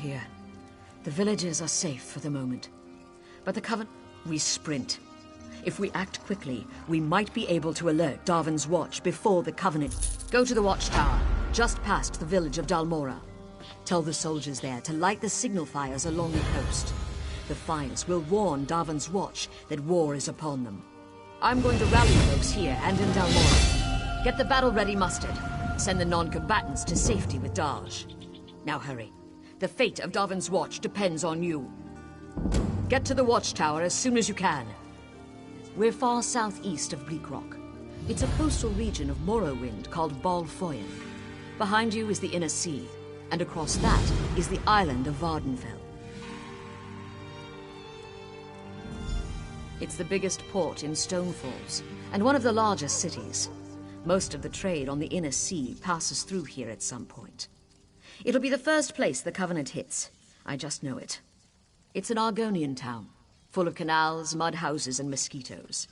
here. The villages are safe for the moment. But the Covenant... We sprint. If we act quickly, we might be able to alert Darwin's Watch before the Covenant... Go to the watchtower, just past the village of Dalmora. Tell the soldiers there to light the signal fires along the coast. The fires will warn Darwin's Watch that war is upon them. I'm going to rally folks here and in Dalmora. Get the battle-ready mustered. Send the non-combatants to safety with Daj. Now hurry. The fate of Darwin's Watch depends on you. Get to the watchtower as soon as you can. We're far southeast of Bleakrock. It's a coastal region of Morrowind called Balfoyen. Behind you is the Inner Sea, and across that is the island of Vardenfell. It's the biggest port in Stonefalls, and one of the largest cities. Most of the trade on the Inner Sea passes through here at some point. It'll be the first place the Covenant hits. I just know it. It's an Argonian town, full of canals, mud houses, and mosquitoes.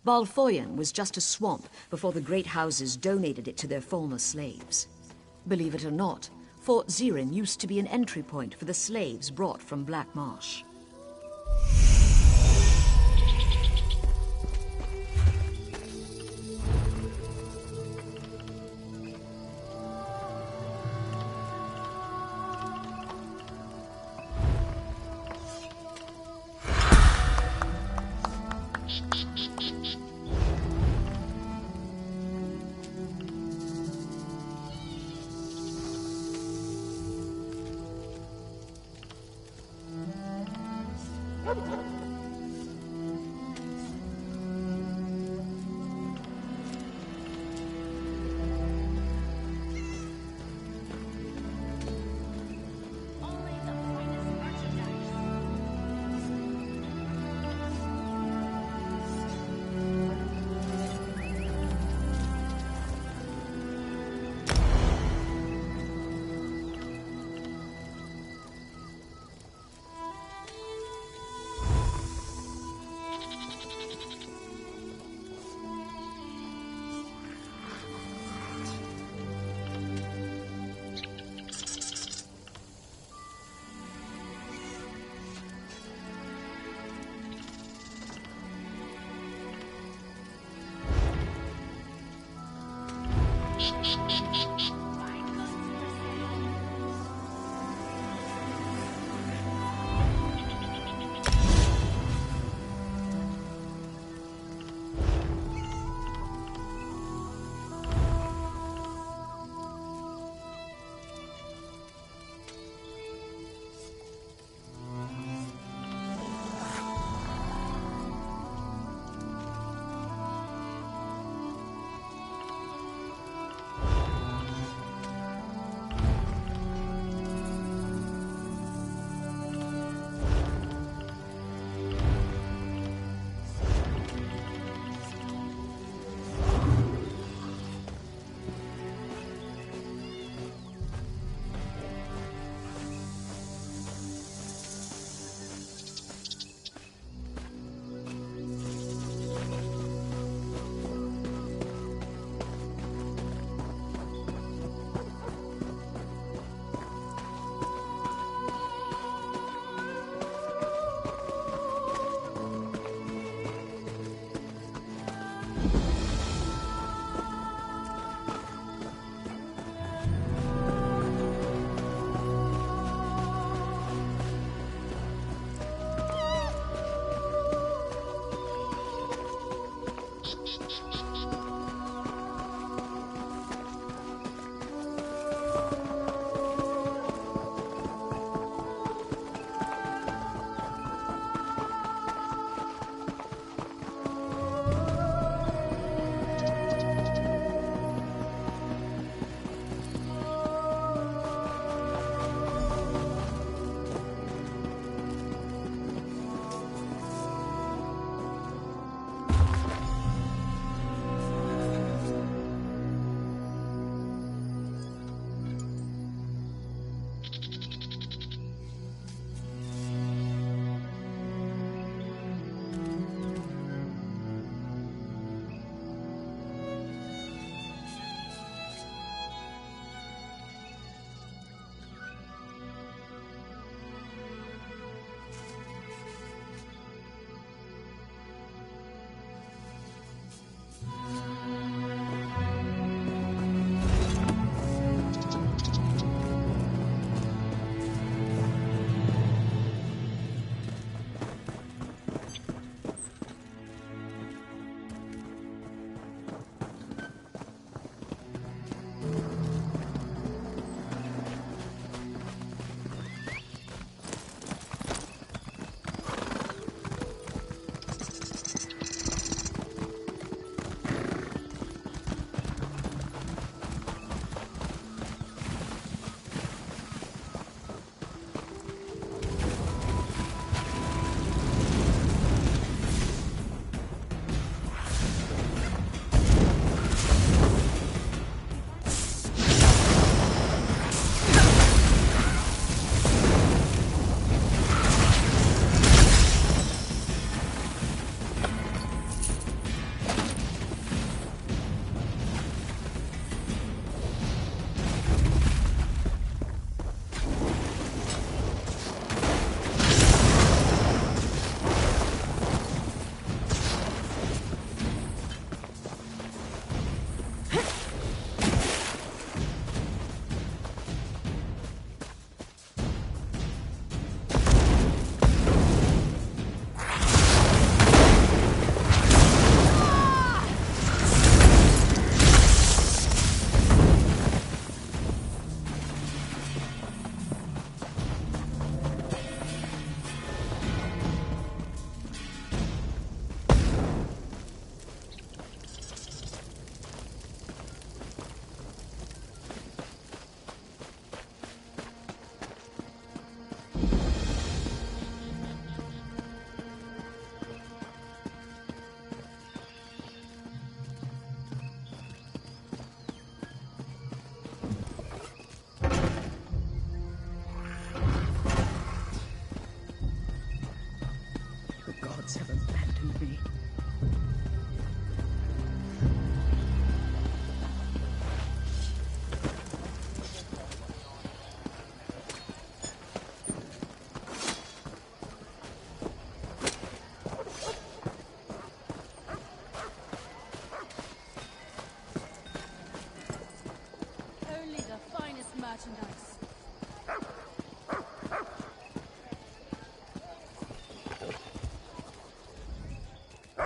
Balfoyen was just a swamp before the great houses donated it to their former slaves. Believe it or not, Fort Zirin used to be an entry point for the slaves brought from Black Marsh.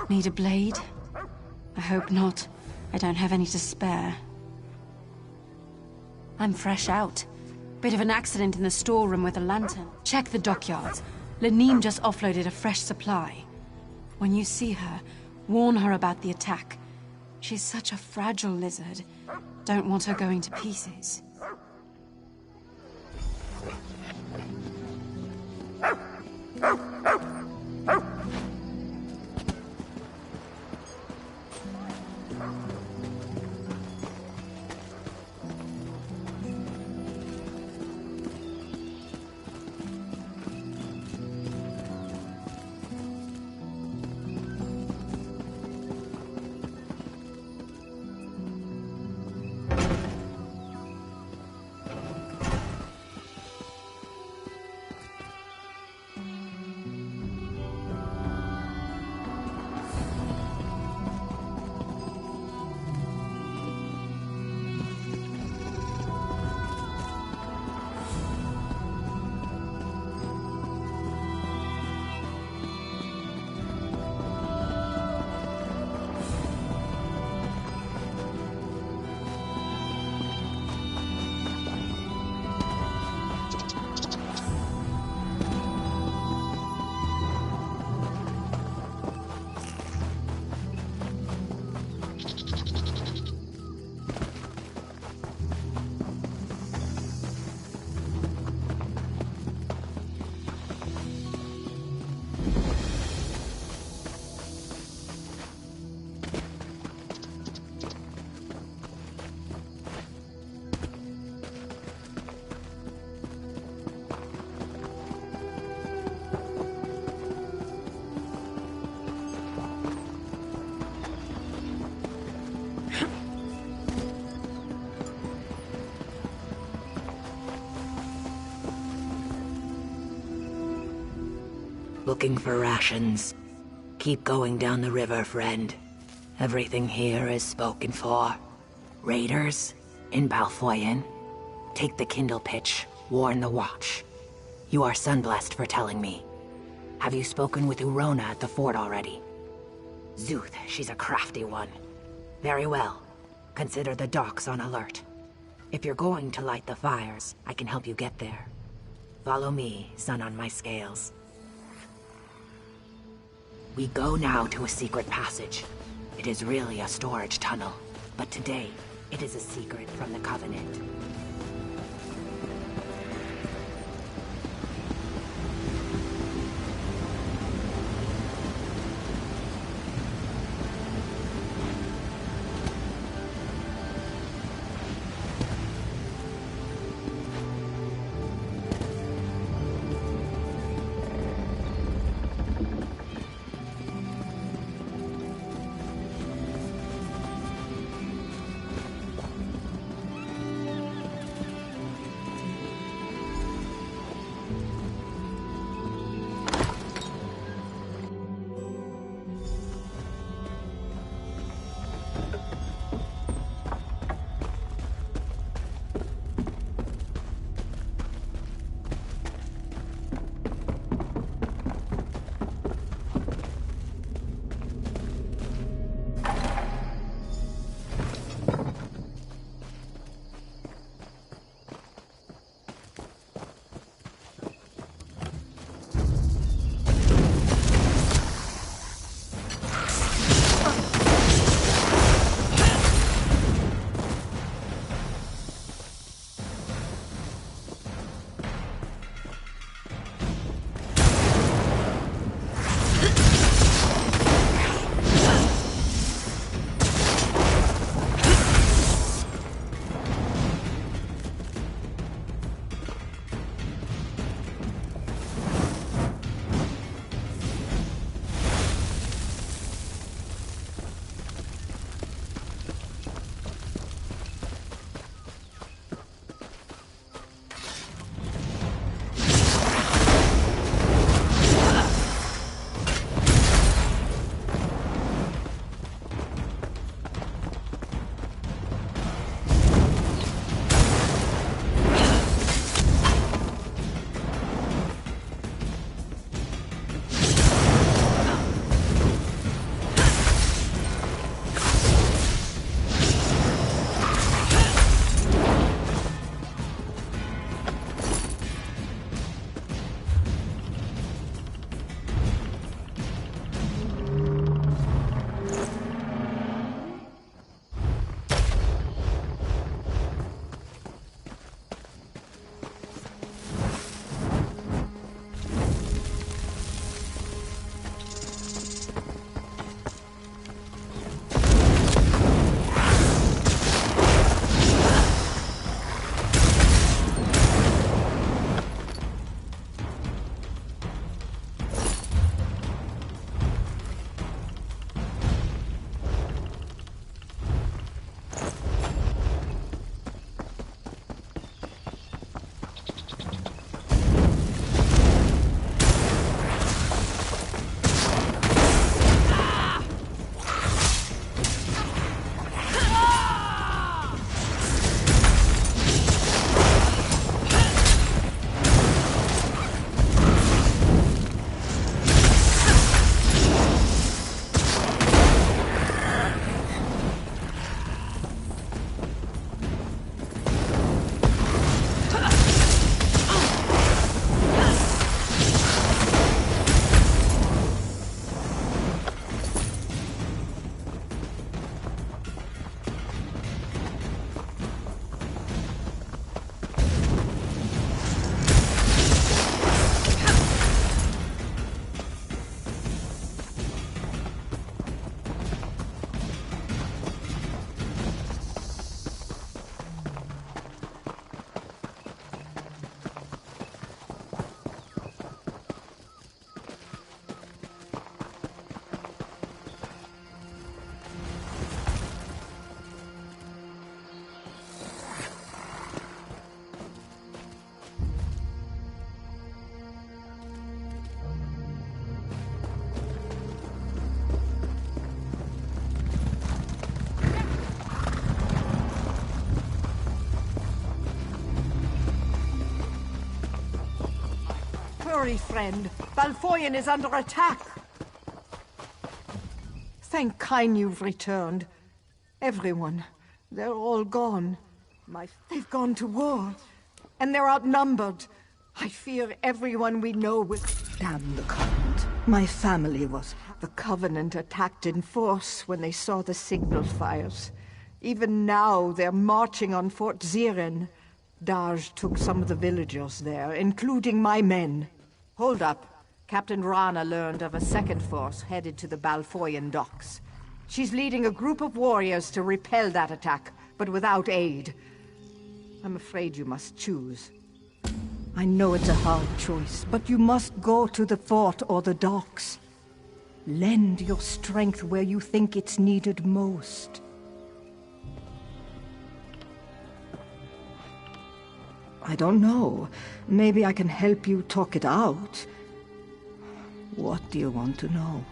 Need a blade? I hope not. I don't have any to spare. I'm fresh out. Bit of an accident in the storeroom with a lantern. Check the dockyards. Laneem just offloaded a fresh supply. When you see her, warn her about the attack. She's such a fragile lizard. Don't want her going to pieces. Looking for rations. Keep going down the river, friend. Everything here is spoken for. Raiders in Balfoyen. Take the Kindle pitch. Warn the Watch. You are sunblessed for telling me. Have you spoken with Urona at the fort already? Zuth, she's a crafty one. Very well. Consider the docks on alert. If you're going to light the fires, I can help you get there. Follow me, sun on my scales. We go now to a secret passage. It is really a storage tunnel, but today, it is a secret from the Covenant. Hurry, friend. Balfoyen is under attack. Thank Kine you've returned. Everyone. They're all gone. They've gone to war. And they're outnumbered. I fear everyone we know will... Damn the Covenant. My family was... The Covenant attacked in force when they saw the signal fires. Even now, they're marching on Fort Ziren. Darj took some of the villagers there, including my men. Hold up. Captain Rana learned of a second force headed to the Balfoyen docks. She's leading a group of warriors to repel that attack, but without aid. I'm afraid you must choose. I know it's a hard choice, but you must go to the fort or the docks. Lend your strength where you think it's needed most. I don't know. Maybe I can help you talk it out. What do you want to know?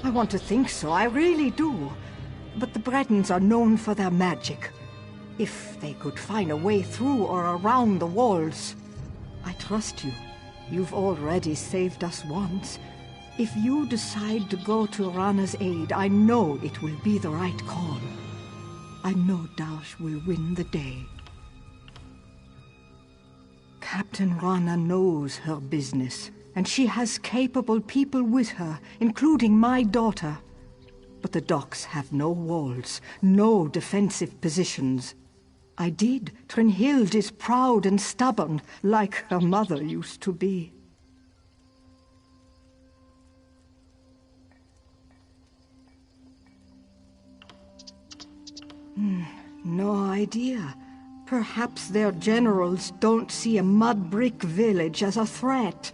I want to think so, I really do. But the Bretons are known for their magic. If they could find a way through or around the walls. I trust you. You've already saved us once. If you decide to go to Rana's aid, I know it will be the right call. I know Darsh will win the day. Captain Rana knows her business, and she has capable people with her, including my daughter. But the docks have no walls, no defensive positions. I did. Trinhild is proud and stubborn, like her mother used to be. No idea. Perhaps their generals don't see a mud brick village as a threat.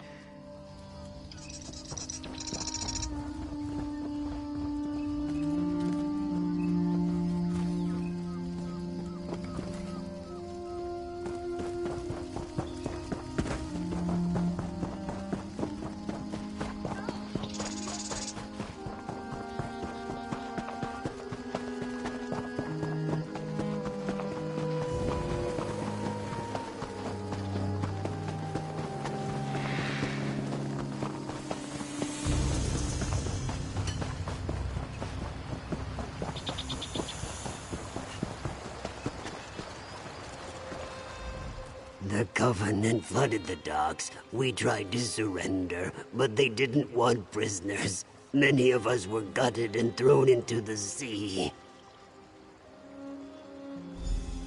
The Covenant flooded the docks. We tried to surrender, but they didn't want prisoners. Many of us were gutted and thrown into the sea.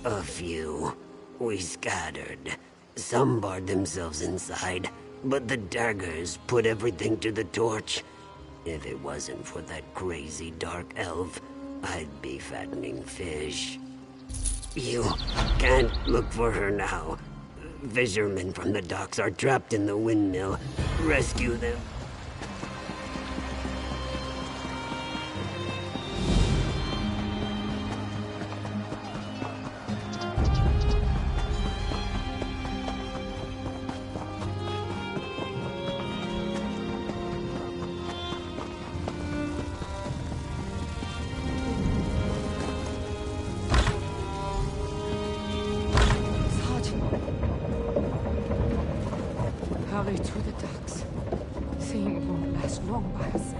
A few. We scattered. Some barred themselves inside, but the daggers put everything to the torch. If it wasn't for that crazy dark elf, I'd be fattening fish. You can't look for her now. Fishermen from the docks are trapped in the windmill. Rescue them. Hurry to the docks. Thing won't last long by herself.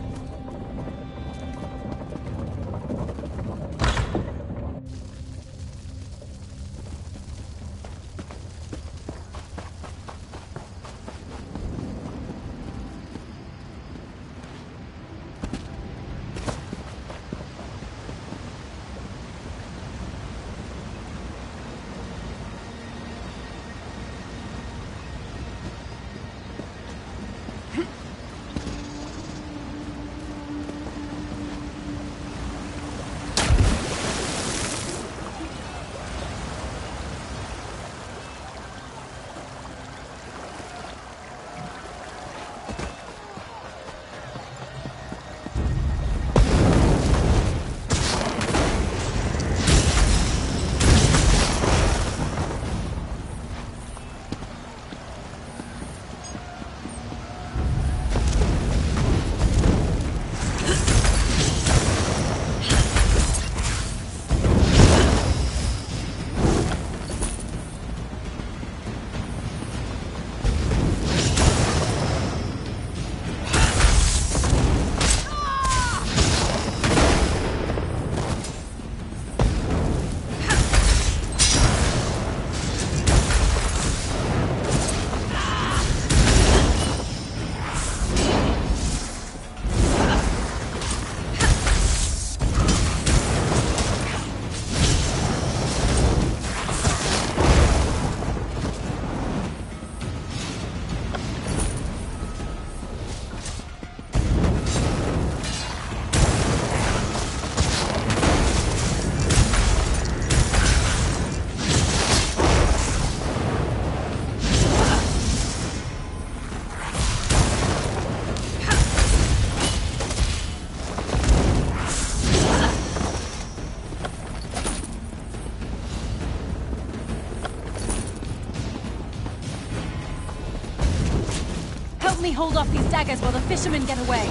me hold off these daggers while the fishermen get away.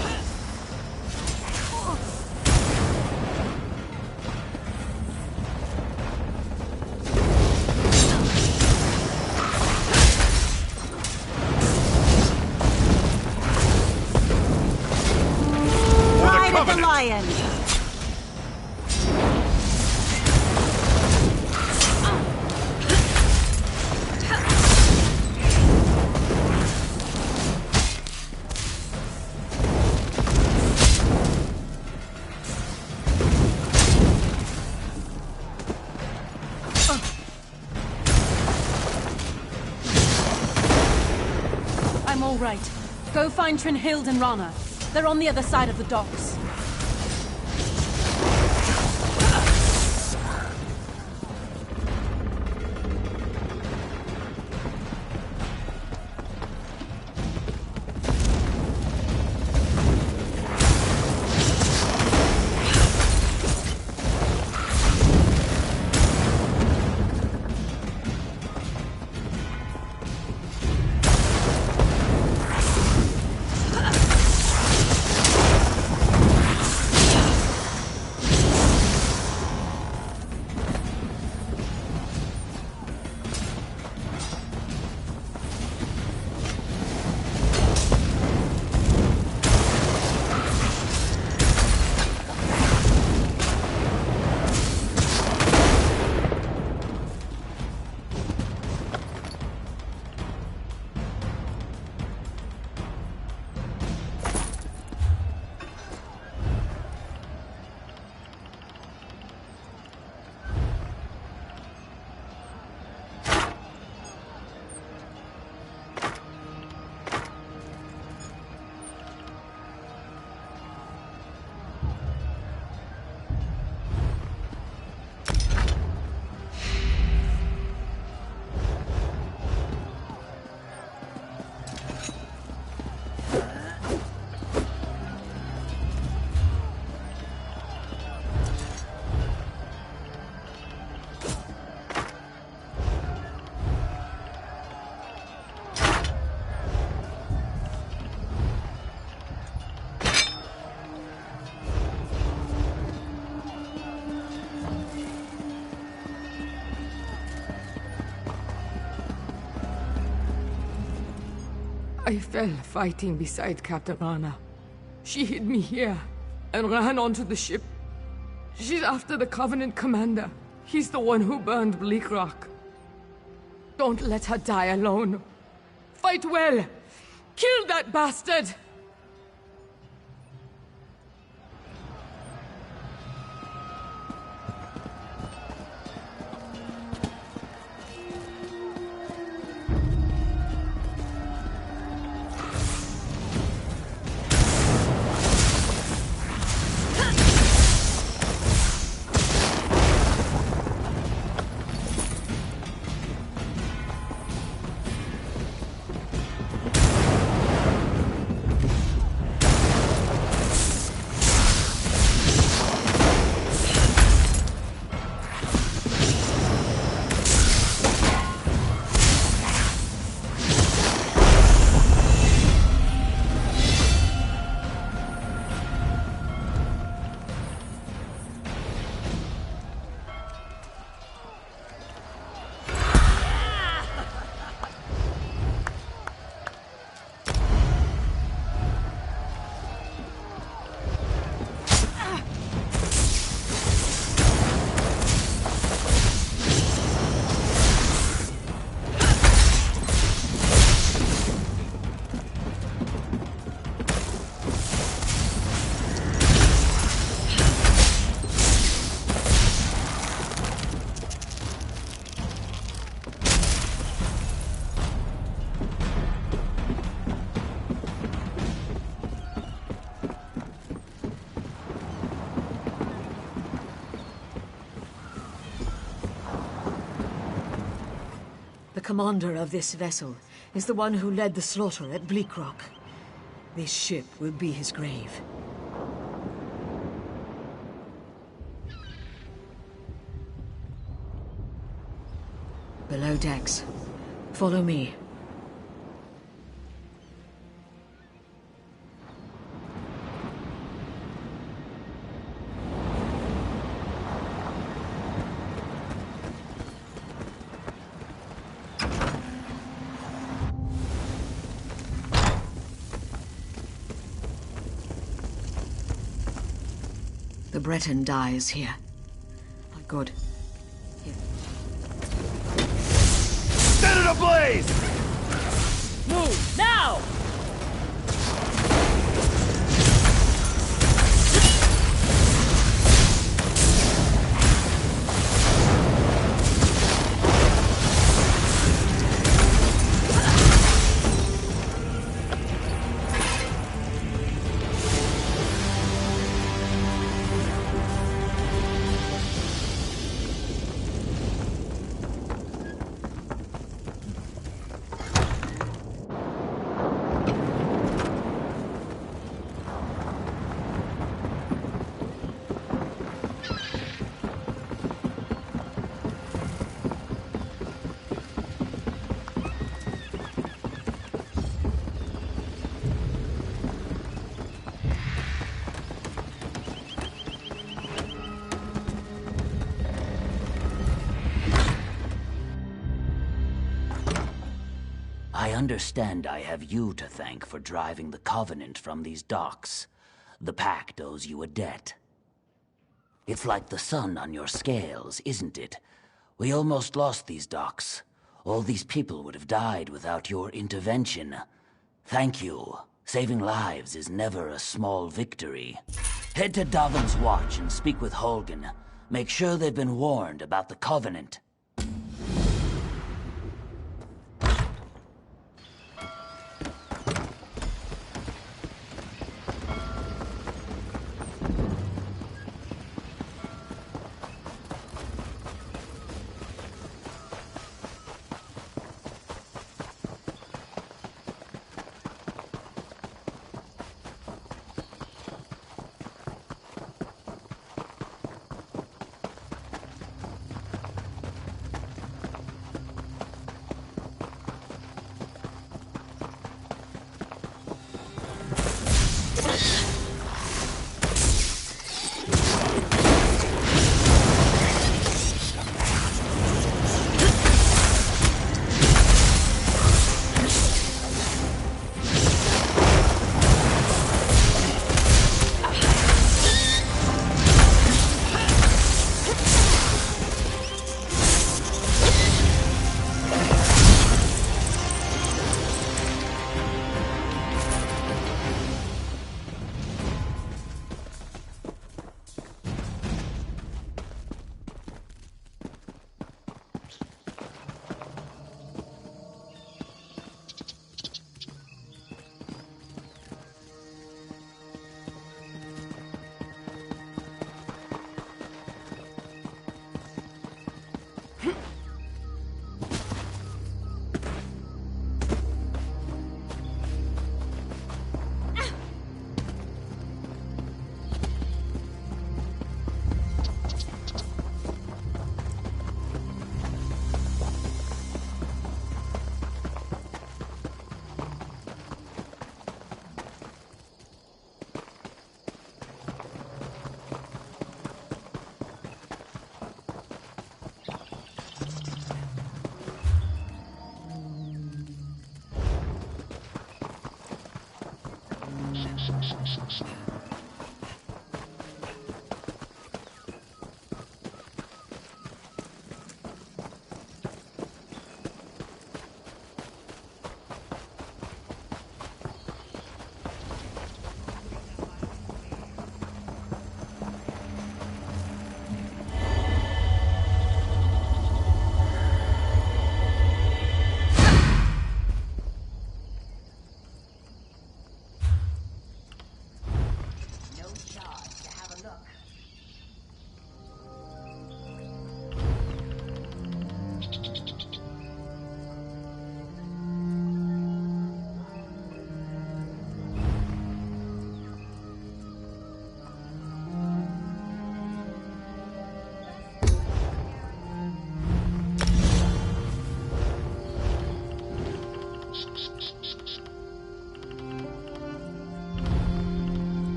Ride of the lion! I'm all right. Go find Trinhild and Rana. They're on the other side of the docks. I fell fighting beside Captain Rana. She hid me here and ran onto the ship. She's after the Covenant commander. He's the one who burned Bleak Rock. Don't let her die alone. Fight well. Kill that bastard! The commander of this vessel is the one who led the slaughter at Bleak Rock. This ship will be his grave. Below decks. Follow me. The Breton dies here. Good. Here. Set it ablaze! Move, now! I understand I have you to thank for driving the Covenant from these docks. The Pact owes you a debt. It's like the sun on your scales, isn't it? We almost lost these docks. All these people would have died without your intervention. Thank you. Saving lives is never a small victory. Head to Davin's Watch and speak with Holgen. Make sure they've been warned about the Covenant.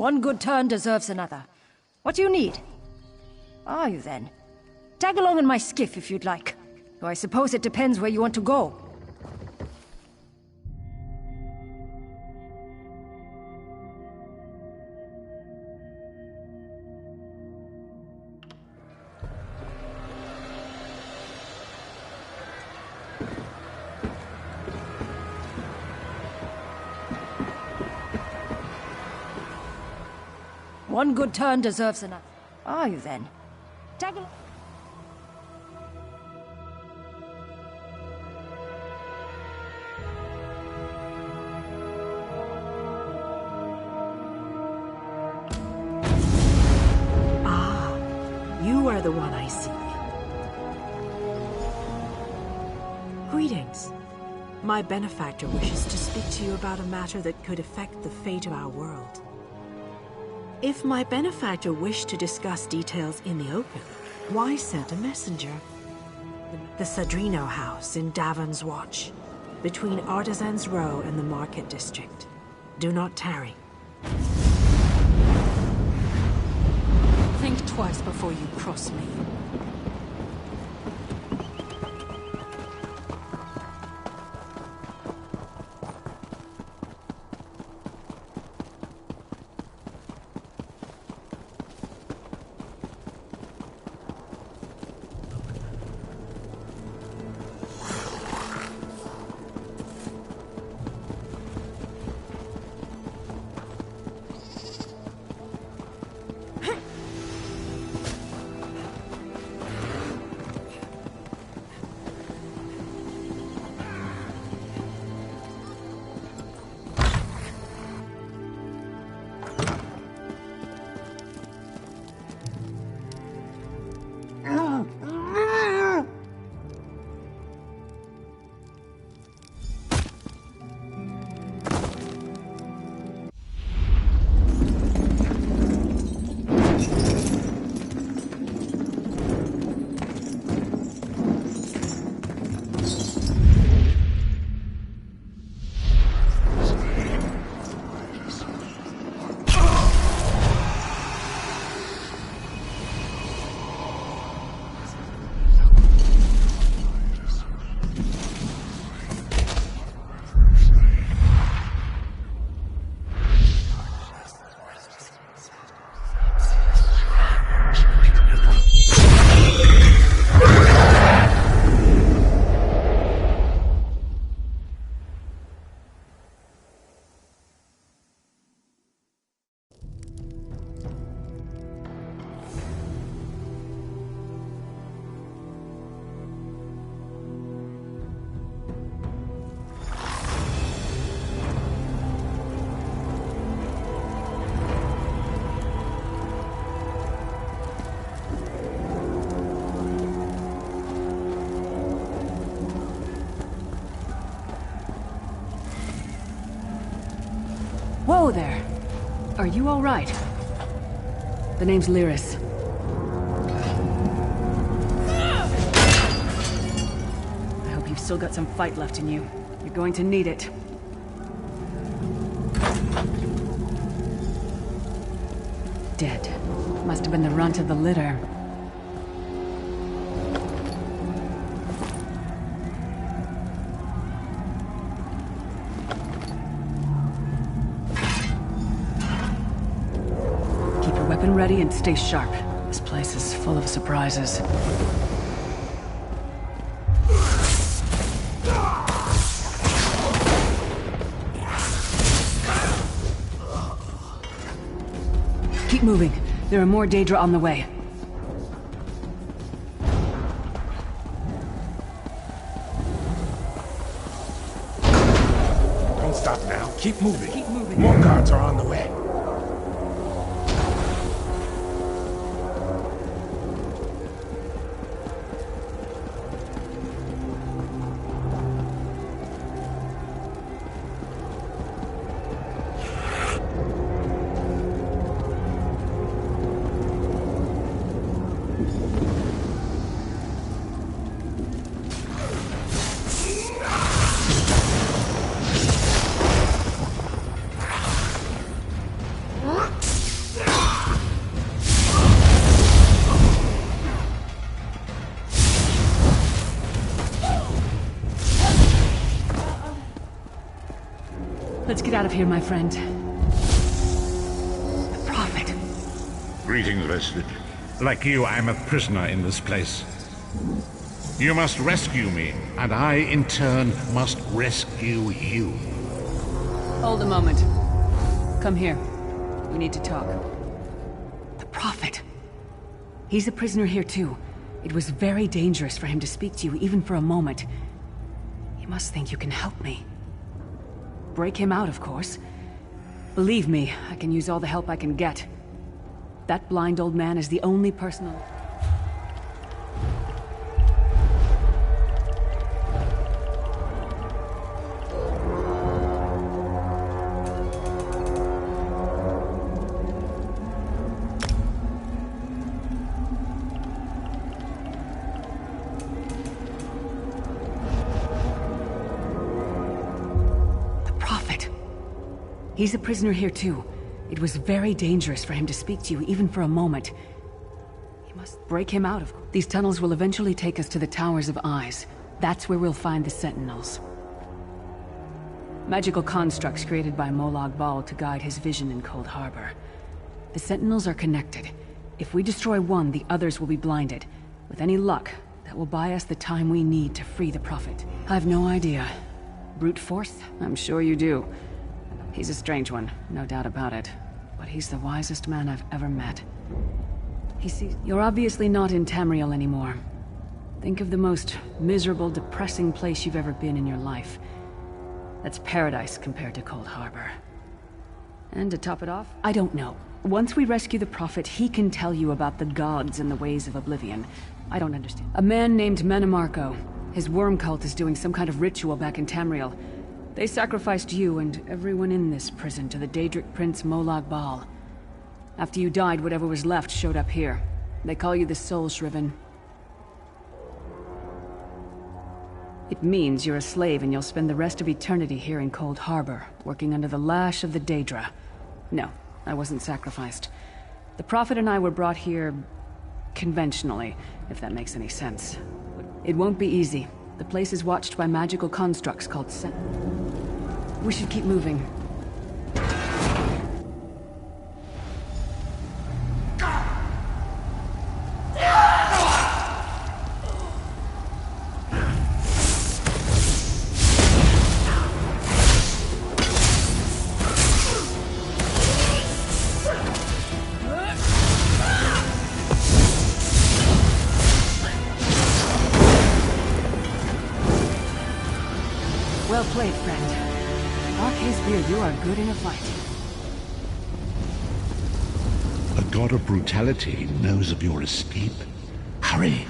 One good turn deserves another. What do you need? Are you then? Tag along in my skiff if you'd like. Though I suppose it depends where you want to go. One good turn deserves another. Are you then? Tag along. You are the one I see. Greetings. My benefactor wishes to speak to you about a matter that could affect the fate of our world. If my benefactor wished to discuss details in the open, why send a messenger? The Sadrino house in Davon's Watch, between Artisans Row and the Market District. Do not tarry. Think twice before you cross me. Whoa there. Are you all right? The name's Lyris. I hope you've still got some fight left in you. You're going to need it. Dead. Must have been the runt of the litter. Weapon ready and stay sharp. This place is full of surprises. Keep moving. There are more Daedra on the way. Don't stop now. Keep moving. Keep moving. More guards are on the way. Let's get out of here, my friend. The Prophet. Greetings, Vestige. Like you, I'm a prisoner in this place. You must rescue me, and I, in turn, must rescue you. Hold a moment. Come here. We need to talk. The Prophet. He's a prisoner here, too. It was very dangerous for him to speak to you, even for a moment. You must think you can help me. Break him out, of course. Believe me, I can use all the help I can get. That blind old man is the only person on... He's a prisoner here, too. It was very dangerous for him to speak to you, even for a moment. You must break him out of... These tunnels will eventually take us to the Towers of Eyes. That's where we'll find the Sentinels. Magical constructs created by Molag Bal to guide his vision in Cold Harbor. The Sentinels are connected. If we destroy one, the others will be blinded. With any luck, that will buy us the time we need to free the Prophet. I've no idea. Brute force? I'm sure you do. He's a strange one, no doubt about it. But he's the wisest man I've ever met. He sees... You're obviously not in Tamriel anymore. Think of the most miserable, depressing place you've ever been in your life. That's paradise compared to Cold Harbor. And to top it off, I don't know. Once we rescue the Prophet, he can tell you about the gods and the ways of oblivion. I don't understand. A man named Manamarco. His worm cult is doing some kind of ritual back in Tamriel. They sacrificed you and everyone in this prison to the Daedric Prince Molag Bal. After you died, whatever was left showed up here. They call you the Soul Shriven. It means you're a slave and you'll spend the rest of eternity here in Cold Harbor, working under the lash of the Daedra. No, I wasn't sacrificed. The Prophet and I were brought here... conventionally, if that makes any sense. It won't be easy. The place is watched by magical constructs called We should keep moving. Well played, friend. You are good in a fight. A god of brutality knows of your escape. Hurry!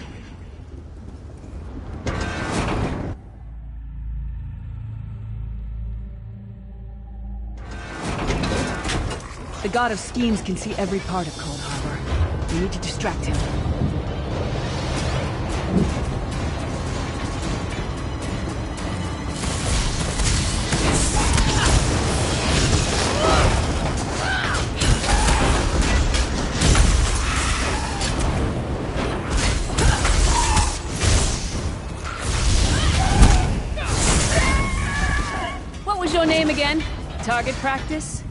The god of schemes can see every part of Cold Harbor. We need to distract him. Your name again? Target practice?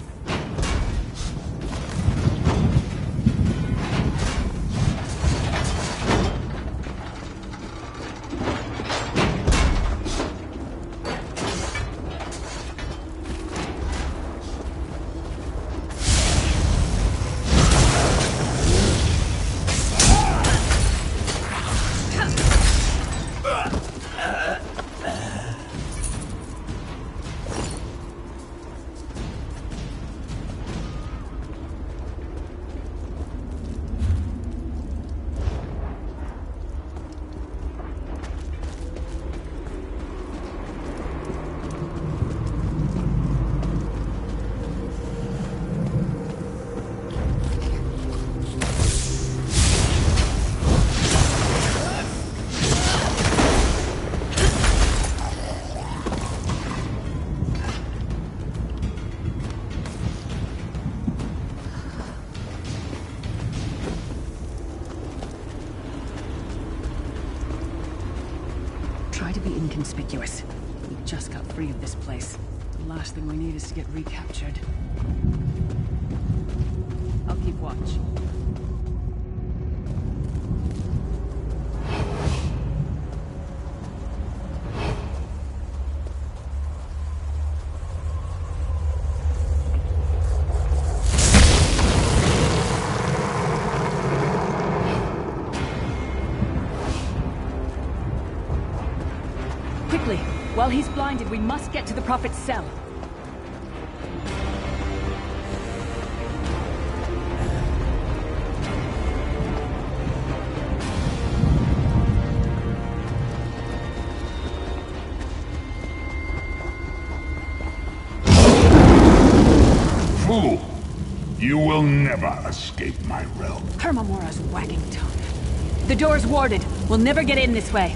Try to be inconspicuous. We just got free of this place. last thing we need is to get recaptured. I'll keep watch. Quickly! While he's blinded, we must get to the Prophet's cell. Fool! You will never escape my realm. Hermamora's wagging tongue. The door's warded. We'll never get in this way.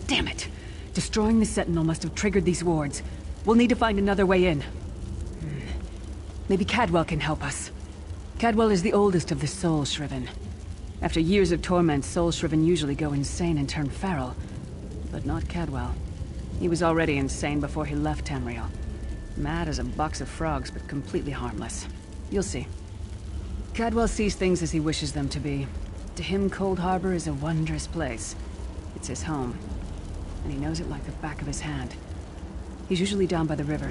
Damn it! Destroying the Sentinel must have triggered these wards. We'll need to find another way in. Maybe Cadwell can help us. Cadwell is the oldest of the Soul Shriven. After years of torment, Soul Shriven usually go insane and turn feral. But not Cadwell. He was already insane before he left Tamriel. Mad as a box of frogs, but completely harmless. You'll see. Cadwell sees things as he wishes them to be. To him, Cold Harbor is a wondrous place. It's his home. And he knows it like the back of his hand. He's usually down by the river.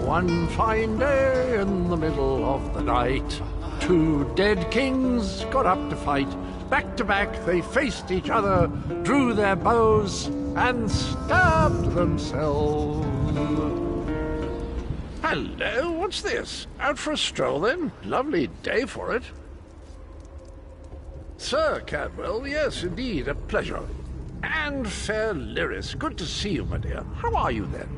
One fine day in the middle of the night, two dead kings got up to fight. Back to back they faced each other, drew their bows, and stabbed themselves. Hello, what's this? Out for a stroll then? Lovely day for it. Sir Cadwell, yes, indeed, a pleasure. And fair Lyris, good to see you, my dear. How are you then?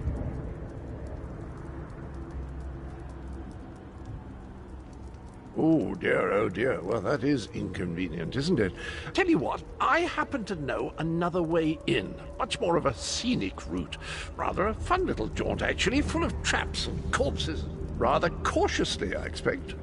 Oh dear, well that is inconvenient, isn't it? Tell you what, I happen to know another way in. Much more of a scenic route. Rather a fun little jaunt, actually, full of traps and corpses. Rather cautiously, I expect.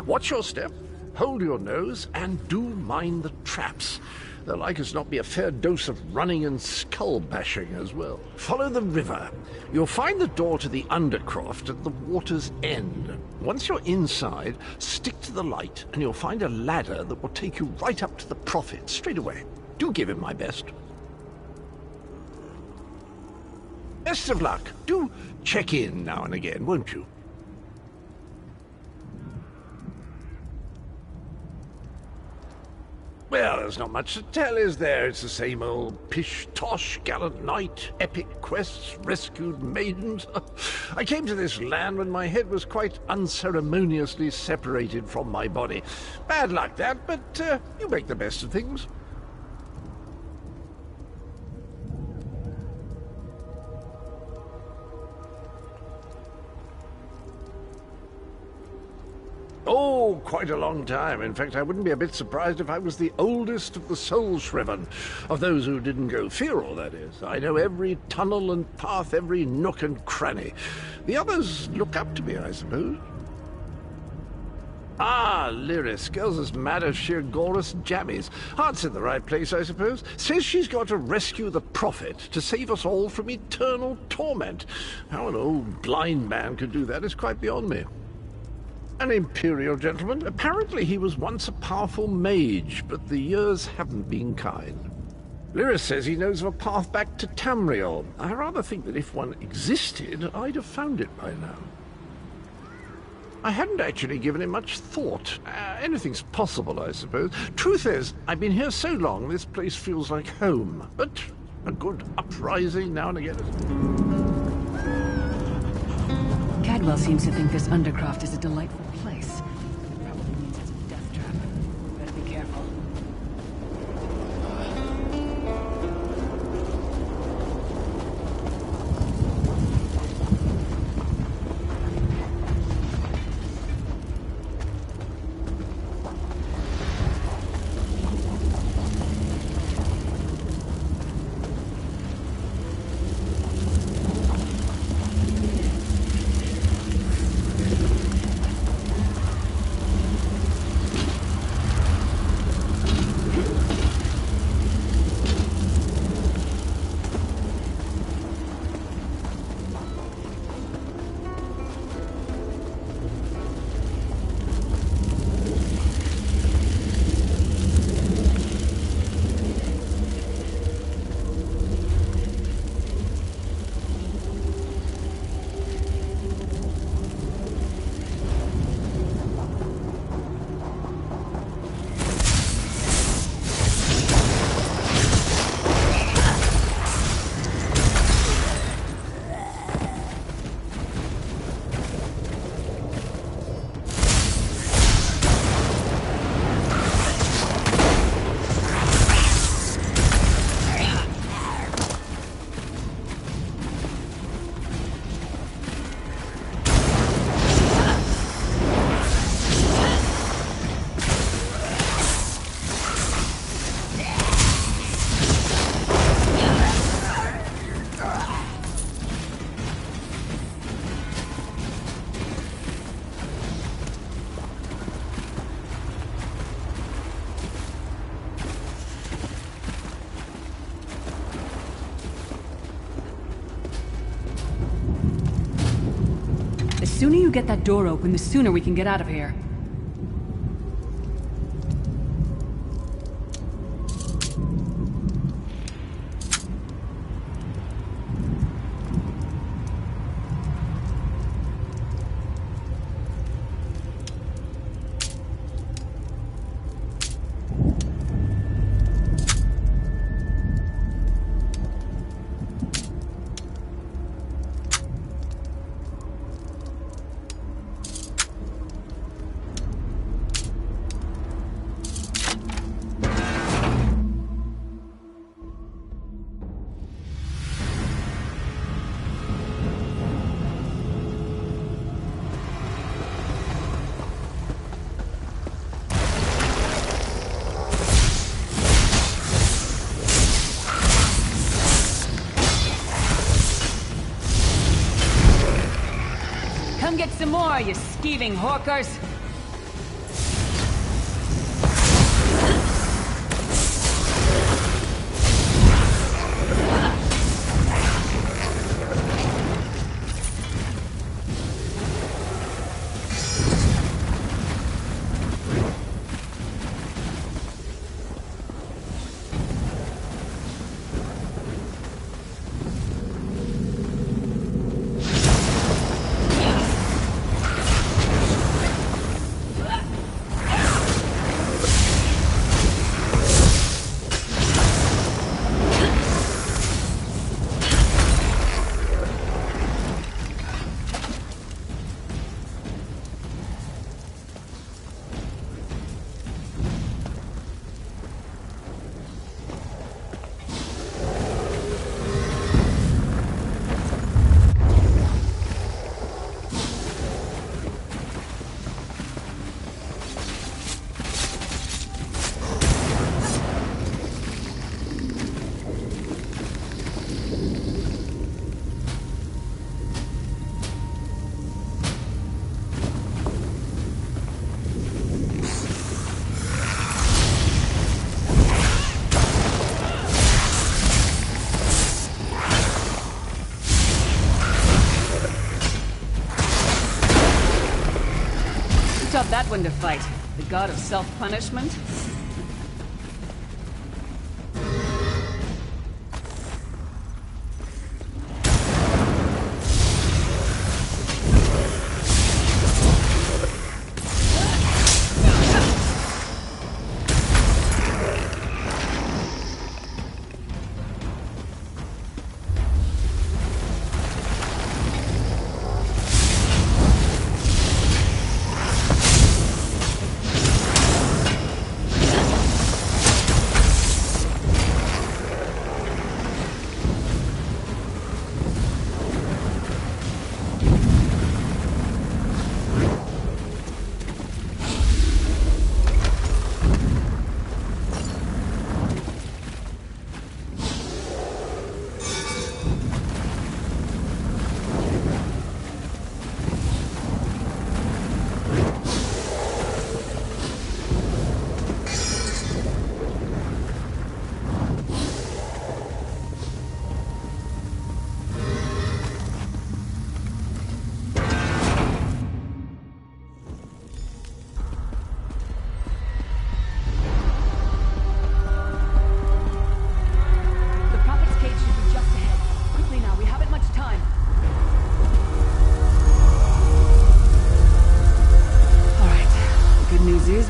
Watch your step, hold your nose, and do mind the traps. There'll like as not be a fair dose of running and skull-bashing as well. Follow the river. You'll find the door to the Undercroft at the water's end. Once you're inside, stick to the light, and you'll find a ladder that will take you right up to the Prophet straight away. Do give him my best. Best of luck. Do check in now and again, won't you? Well, there's not much to tell, is there? It's the same old pish-tosh, gallant knight, epic quests, rescued maidens. I came to this land when my head was quite unceremoniously separated from my body. Bad luck, that, but you make the best of things. Oh, quite a long time. In fact, I wouldn't be a bit surprised if I was the oldest of the Soul Shriven. Of those who didn't go feral, that is. I know every tunnel and path, every nook and cranny. The others look up to me, I suppose. Ah, Lyris, girl's as mad as sheer Gorus jammies. Heart's in the right place, I suppose. Says she's got to rescue the Prophet to save us all from eternal torment. How an old blind man could do that is quite beyond me. An imperial gentleman. Apparently he was once a powerful mage, but the years haven't been kind. Lyris says he knows of a path back to Tamriel. I rather think that if one existed, I'd have found it by now. I hadn't actually given it much thought. Anything's possible, I suppose. Truth is, I've been here so long, this place feels like home. But a good uprising now and again. Cadwell seems to think this Undercroft is a delightful place. Probably means it's a death trap. Better be careful. sooner you get that door open, the sooner we can get out of here. Come get some more, you skeeving hawkers! Taught that one to fight. The god of self-punishment?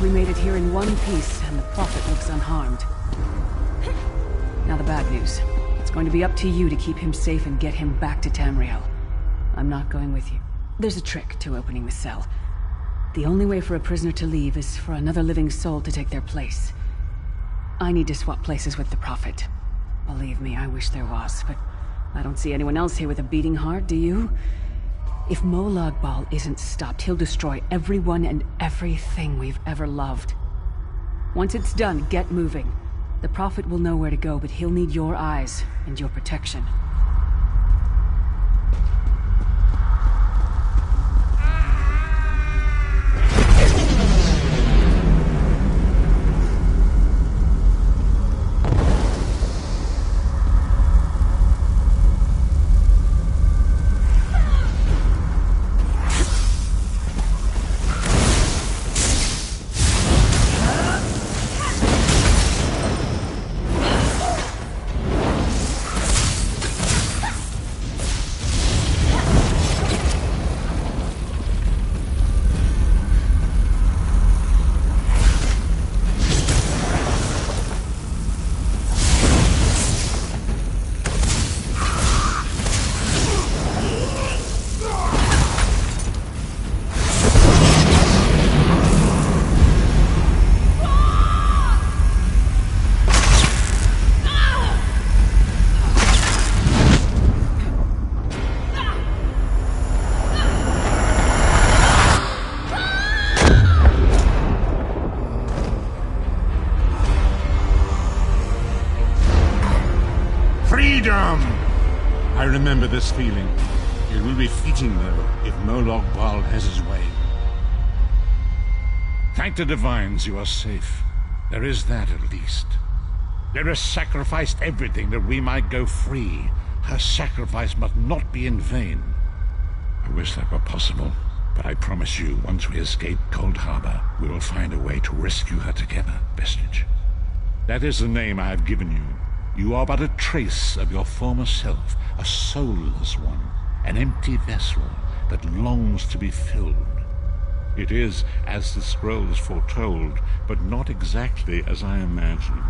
We made it here in one piece, and the Prophet looks unharmed. Now the bad news. It's going to be up to you to keep him safe and get him back to Tamriel. I'm not going with you. There's a trick to opening the cell. The only way for a prisoner to leave is for another living soul to take their place. I need to swap places with the Prophet. Believe me, I wish there was, but I don't see anyone else here with a beating heart, do you? If Molag Bal isn't stopped, he'll destroy everyone and everything we've ever loved. Once it's done, get moving. The Prophet will know where to go, but he'll need your eyes and your protection. I remember this feeling. It will be fleeting, though, if Moloch Baal has his way. Thank the divines you are safe. There is that, at least. There has sacrificed everything that we might go free. Her sacrifice must not be in vain. I wish that were possible, but I promise you, once we escape Cold Harbor, we will find a way to rescue her together, Vestige. That is the name I have given you. You are but a trace of your former self, a soulless one, an empty vessel that longs to be filled. It is as the scrolls foretold, but not exactly as I imagined.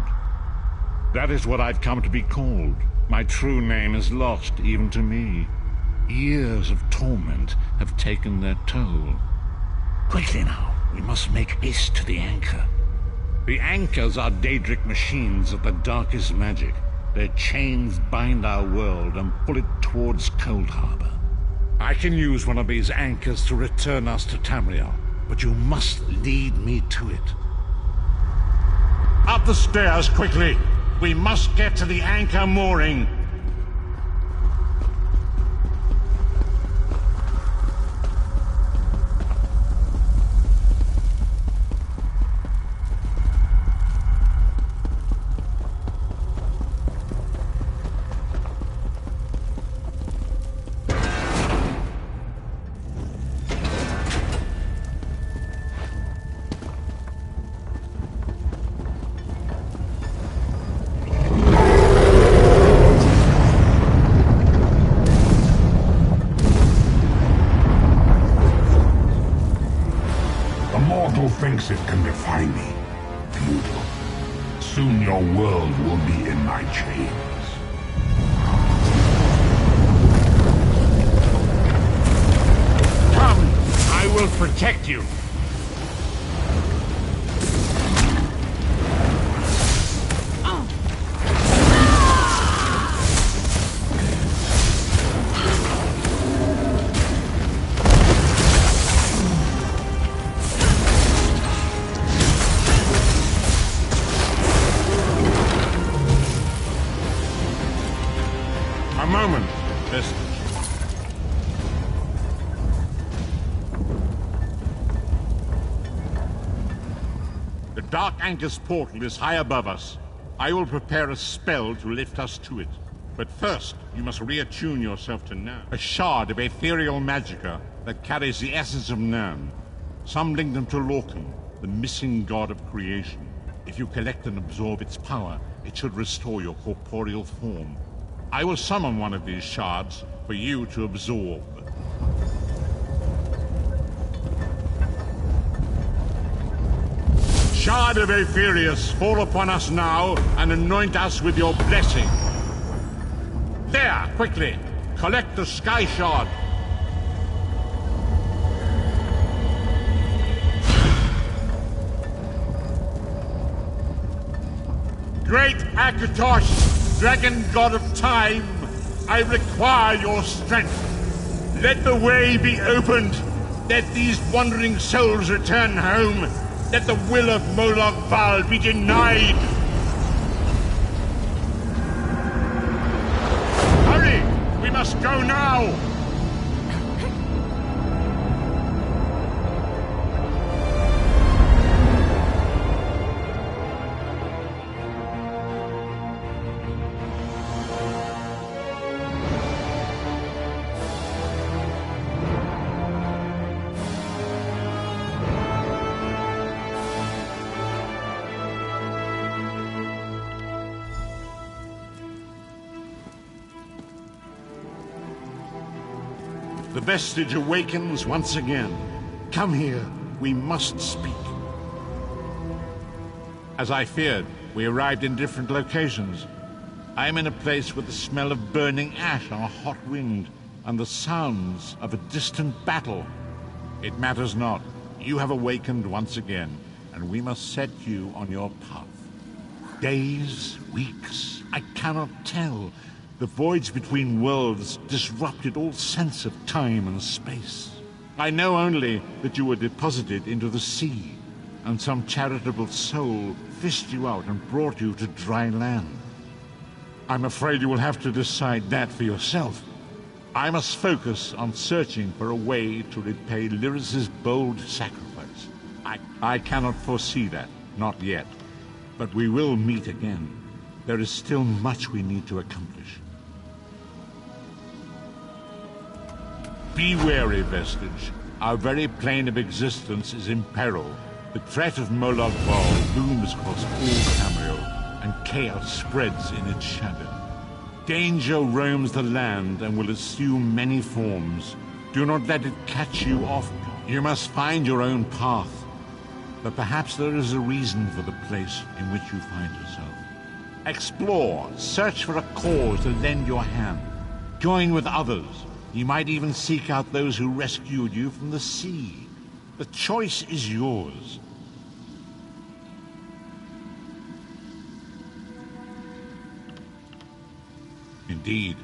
That is what I've come to be called. My true name is lost even to me. Years of torment have taken their toll. Quickly now, we must make haste to the anchor. The anchors are Daedric machines of the darkest magic. Their chains bind our world and pull it towards Cold Harbor. I can use one of these anchors to return us to Tamriel, but you must lead me to it. Up the stairs, quickly! We must get to the anchor mooring. Thinks it can defy me. Futile. Soon your world will be in my chains. Come! I will protect you! Dark Anchor's portal is high above us. I will prepare a spell to lift us to it. But first, you must reattune yourself to Nirn, a shard of ethereal magicka that carries the essence of Nirn. Some link them to Lorcan, the missing god of creation. If you collect and absorb its power, it should restore your corporeal form. I will summon one of these shards for you to absorb. Shard of Aetherius, fall upon us now and anoint us with your blessing. There, quickly! Collect the Sky Shard. Great Akatosh, dragon god of time, I require your strength. Let the way be opened. Let these wandering souls return home. Let the will of Moloch Baal be denied! Hurry! We must go now! The Vestige awakens once again. Come here, we must speak. As I feared, we arrived in different locations. I am in a place with the smell of burning ash on a hot wind, and the sounds of a distant battle. It matters not. You have awakened once again, and we must set you on your path. Days, weeks, I cannot tell. The voids between worlds disrupted all sense of time and space. I know only that you were deposited into the sea, and some charitable soul fished you out and brought you to dry land. I'm afraid you will have to decide that for yourself. I must focus on searching for a way to repay Lyris's bold sacrifice. I cannot foresee that, not yet. But we will meet again. There is still much we need to accomplish. Be wary, Vestige. Our very plane of existence is in peril. The threat of Molag Bal looms across all Tamriel, and chaos spreads in its shadow. Danger roams the land and will assume many forms. Do not let it catch you off. You must find your own path. But perhaps there is a reason for the place in which you find yourself. Explore, search for a cause to lend your hand. Join with others. You might even seek out those who rescued you from the sea. The choice is yours. Indeed,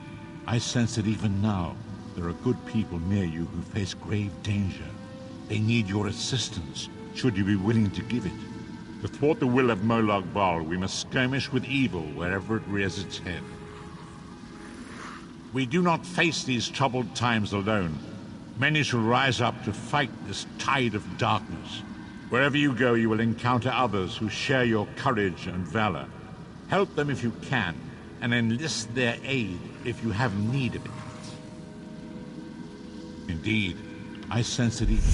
I sense that even now, there are good people near you who face grave danger. They need your assistance, should you be willing to give it. To thwart the will of Molag Bal, we must skirmish with evil wherever it rears its head. We do not face these troubled times alone. Many shall rise up to fight this tide of darkness. Wherever you go, you will encounter others who share your courage and valor. Help them if you can, and enlist their aid if you have need of it. Indeed, I sense it even.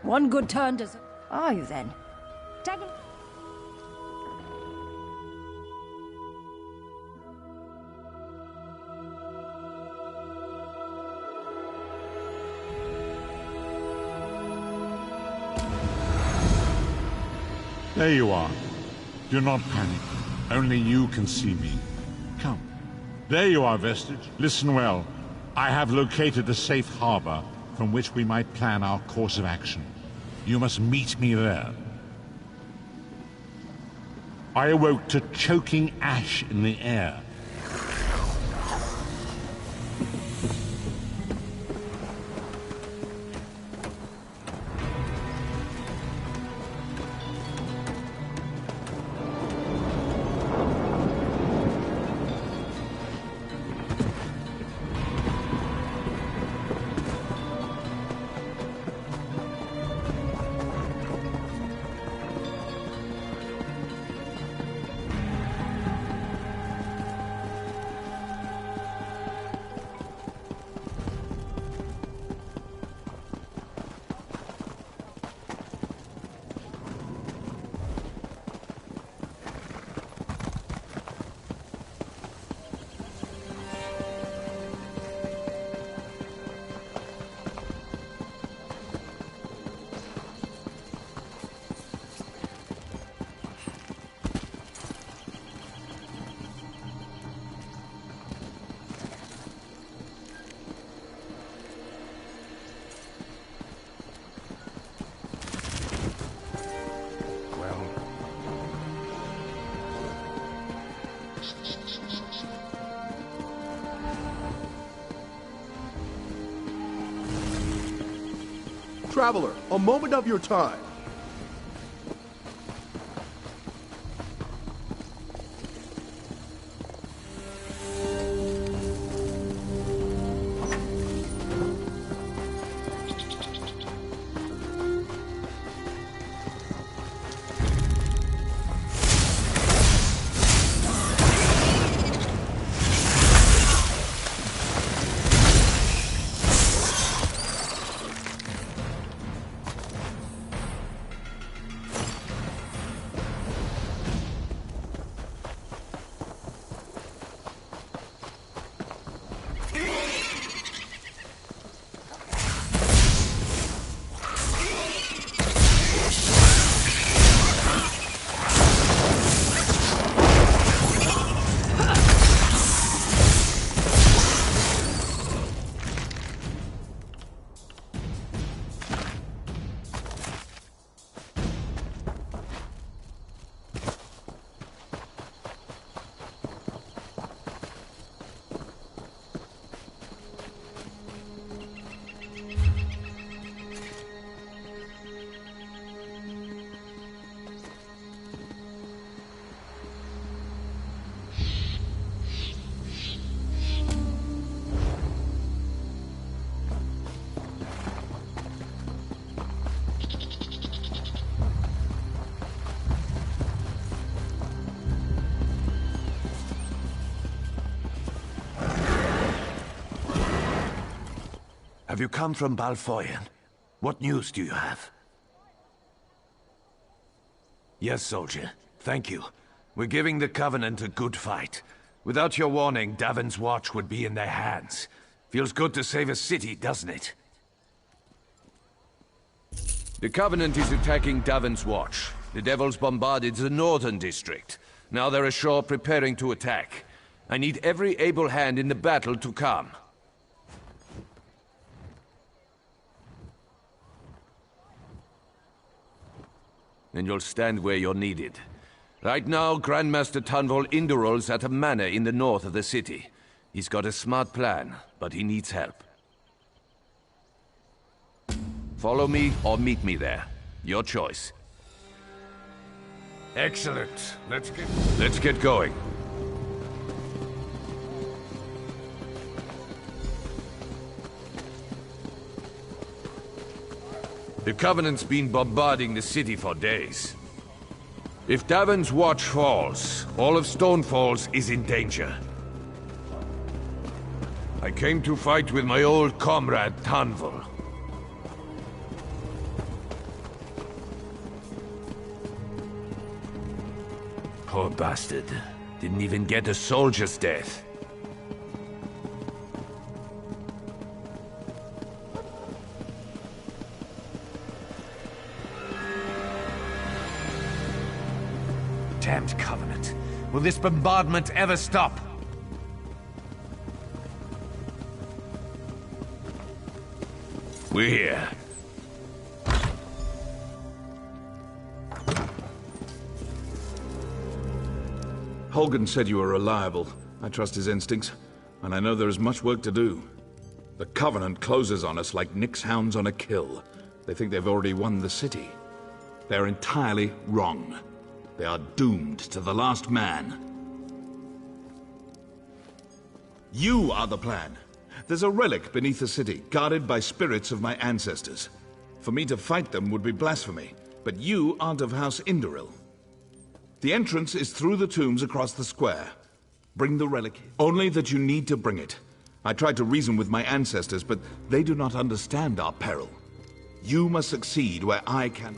One good turn does... Are you then? Tag... There you are. Do not panic. Only you can see me. Come. There you are, Vestige. Listen well. I have located a safe harbor from which we might plan our course of action. You must meet me there. I awoke to choking ash in the air. Traveler, a moment of your time. Have you come from Balfoyen? What news do you have? Yes, soldier. Thank you. We're giving the Covenant a good fight. Without your warning, Davon's Watch would be in their hands. Feels good to save a city, doesn't it? The Covenant is attacking Davon's Watch. The Devils bombarded the northern district. Now they're ashore preparing to attack. I need every able hand in the battle to come. And you'll stand where you're needed. Right now, Grandmaster Tunvol Indural's at a manor in the north of the city. He's got a smart plan, but he needs help. Follow me or meet me there. Your choice. Excellent. Let's get going. The Covenant's been bombarding the city for days. If Davon's Watch falls, all of Stonefalls is in danger. I came to fight with my old comrade, Tunvol. Poor bastard. Didn't even get a soldier's death. Damned Covenant. Will this bombardment ever stop? We're here. Holgen said you were reliable. I trust his instincts, and I know there is much work to do. The Covenant closes on us like Nick's hounds on a kill. They think they've already won the city. They're entirely wrong. They are doomed to the last man. You are the plan. There's a relic beneath the city, guarded by spirits of my ancestors. For me to fight them would be blasphemy, but you aren't of House Indoril. The entrance is through the tombs across the square. Bring the relic, only that you need to bring it. I tried to reason with my ancestors, but they do not understand our peril. You must succeed where I can.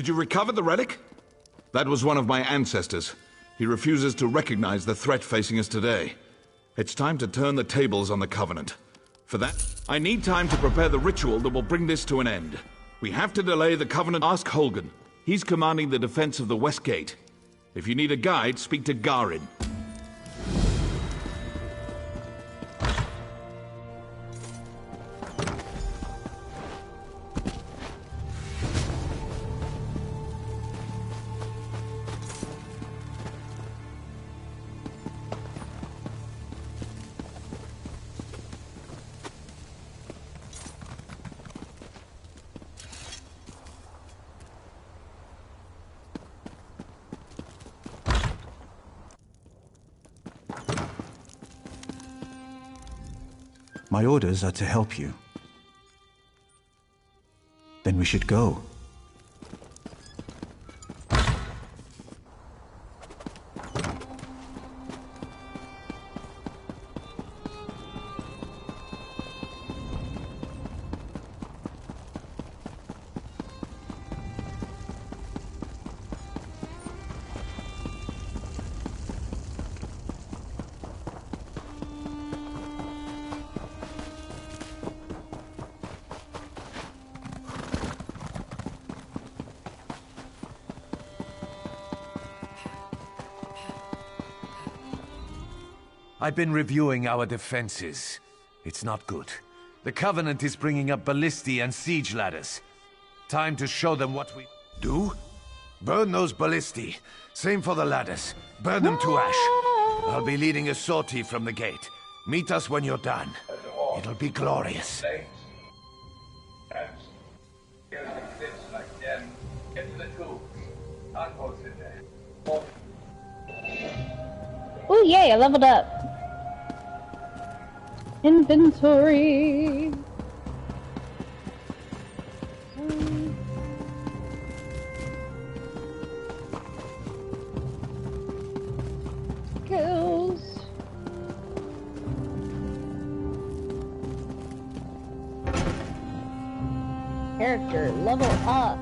Did you recover the relic? That was one of my ancestors. He refuses to recognize the threat facing us today. It's time to turn the tables on the Covenant. For that, I need time to prepare the ritual that will bring this to an end. We have to delay the Covenant. Ask Holgan. He's commanding the defense of the West Gate. If you need a guide, speak to Garin. My orders are to help you. Then we should go. I've been reviewing our defenses. It's not good. The Covenant is bringing up ballistae and siege ladders. Time to show them what we do. Burn those ballistae. Same for the ladders. Burn them to ash. I'll be leading a sortie from the gate. Meet us when you're done. It'll be glorious. Oh yay, I leveled up. Inventory. Skills. Character level up.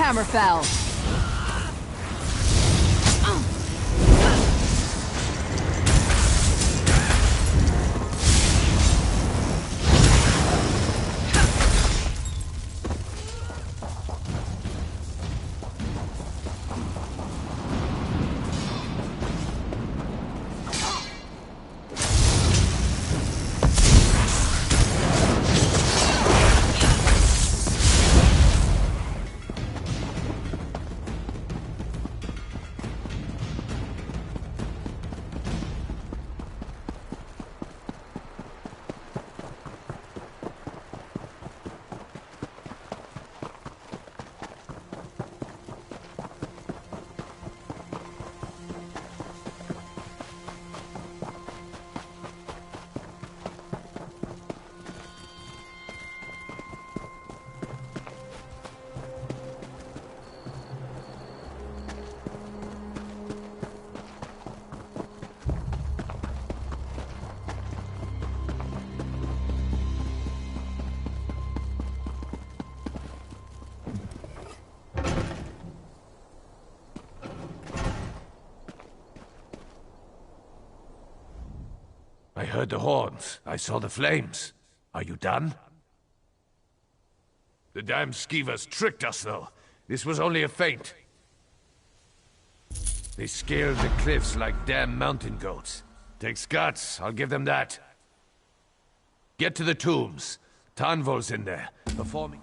Hammerfell. heard the horns. I saw the flames. Are you done? The damn skeevers tricked us, though. This was only a feint. They scaled the cliffs like damn mountain goats. Takes guts, I'll give them that. Get to the tombs. Tanvol's in there, performing...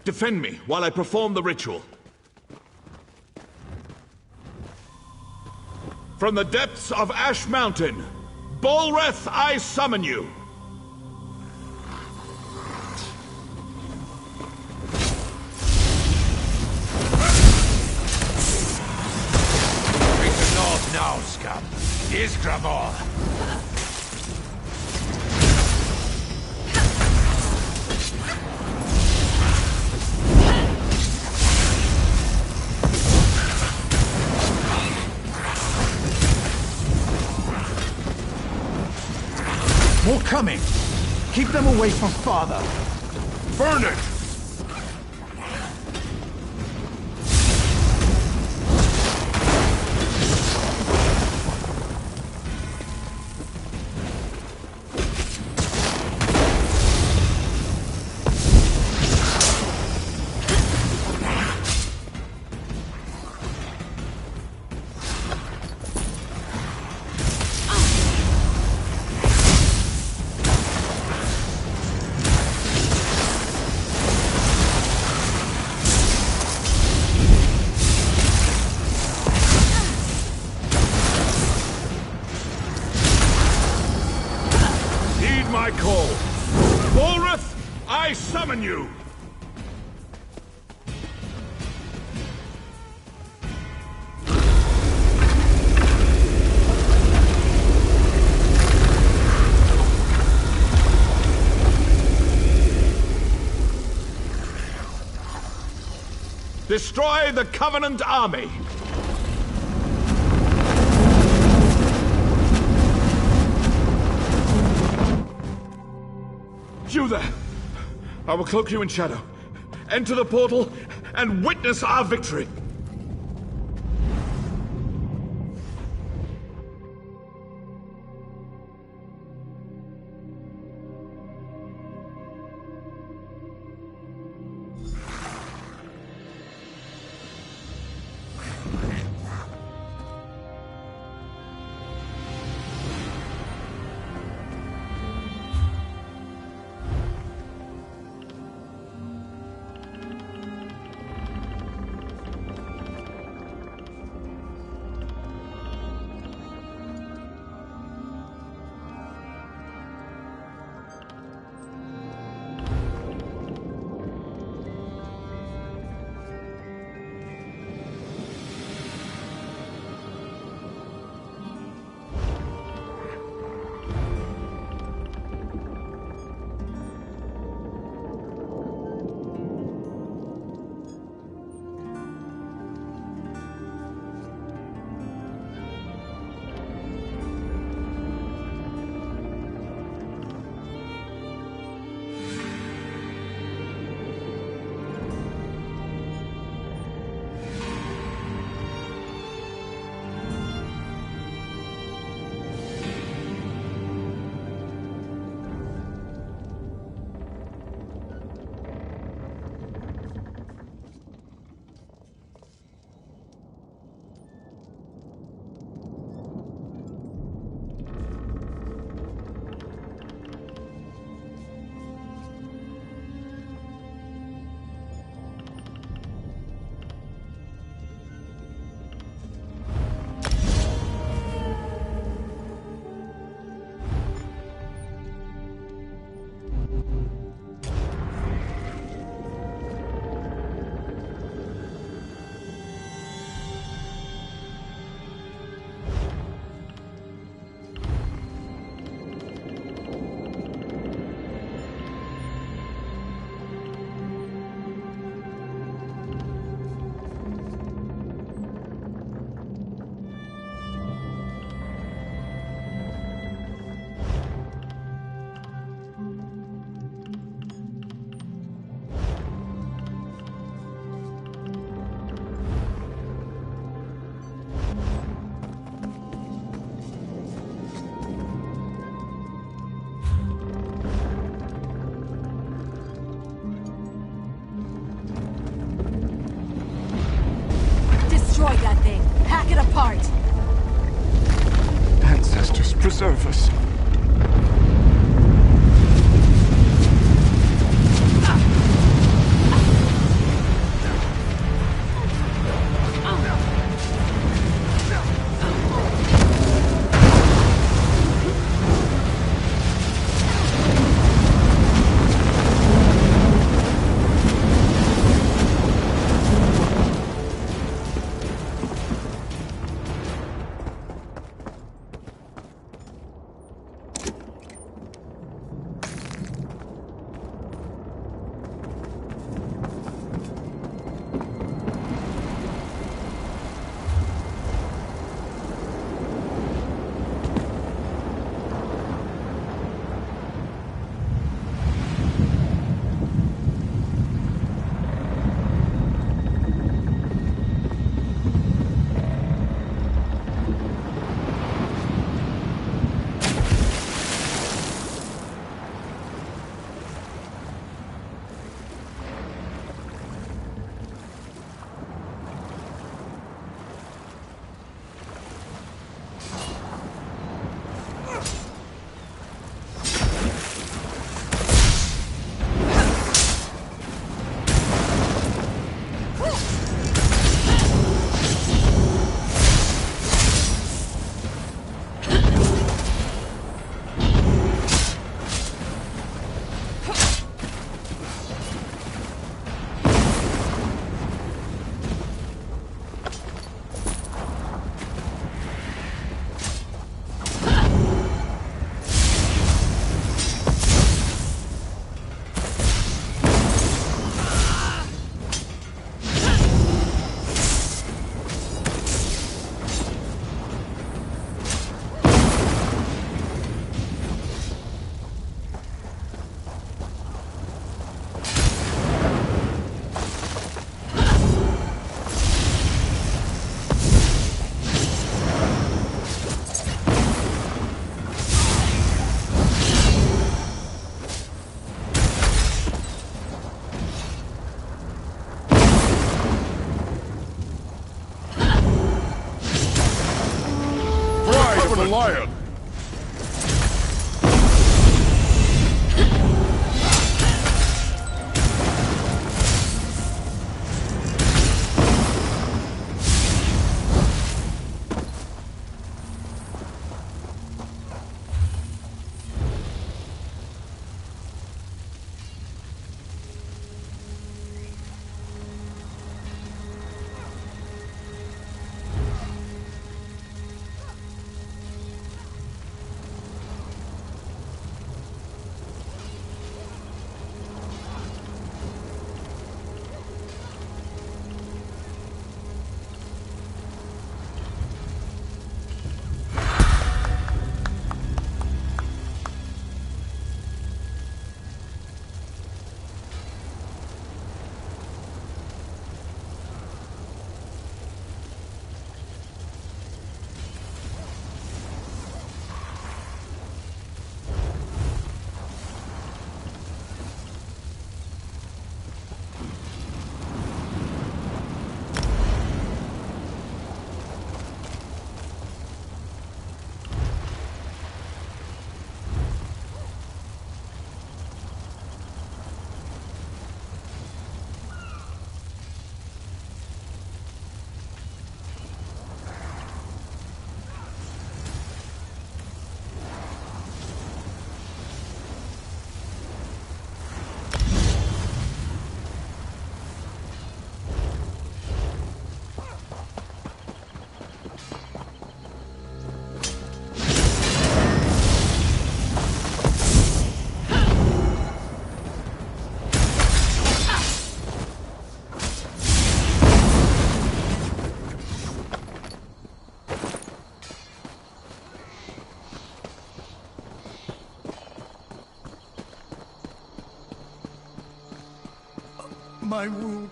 Defend me while I perform the ritual. From the depths of Ash Mountain, Bolreth, I summon you! Face the north now, scum. Here's Gramor. More coming! Keep them away from Father! Burn it! My call. Bolreth, I summon you! Destroy the Covenant army! You there! I will cloak you in shadow. Enter the portal and witness our victory! Destroy that thing. Hack it apart. Ancestors, preserve us. The lion! My wound,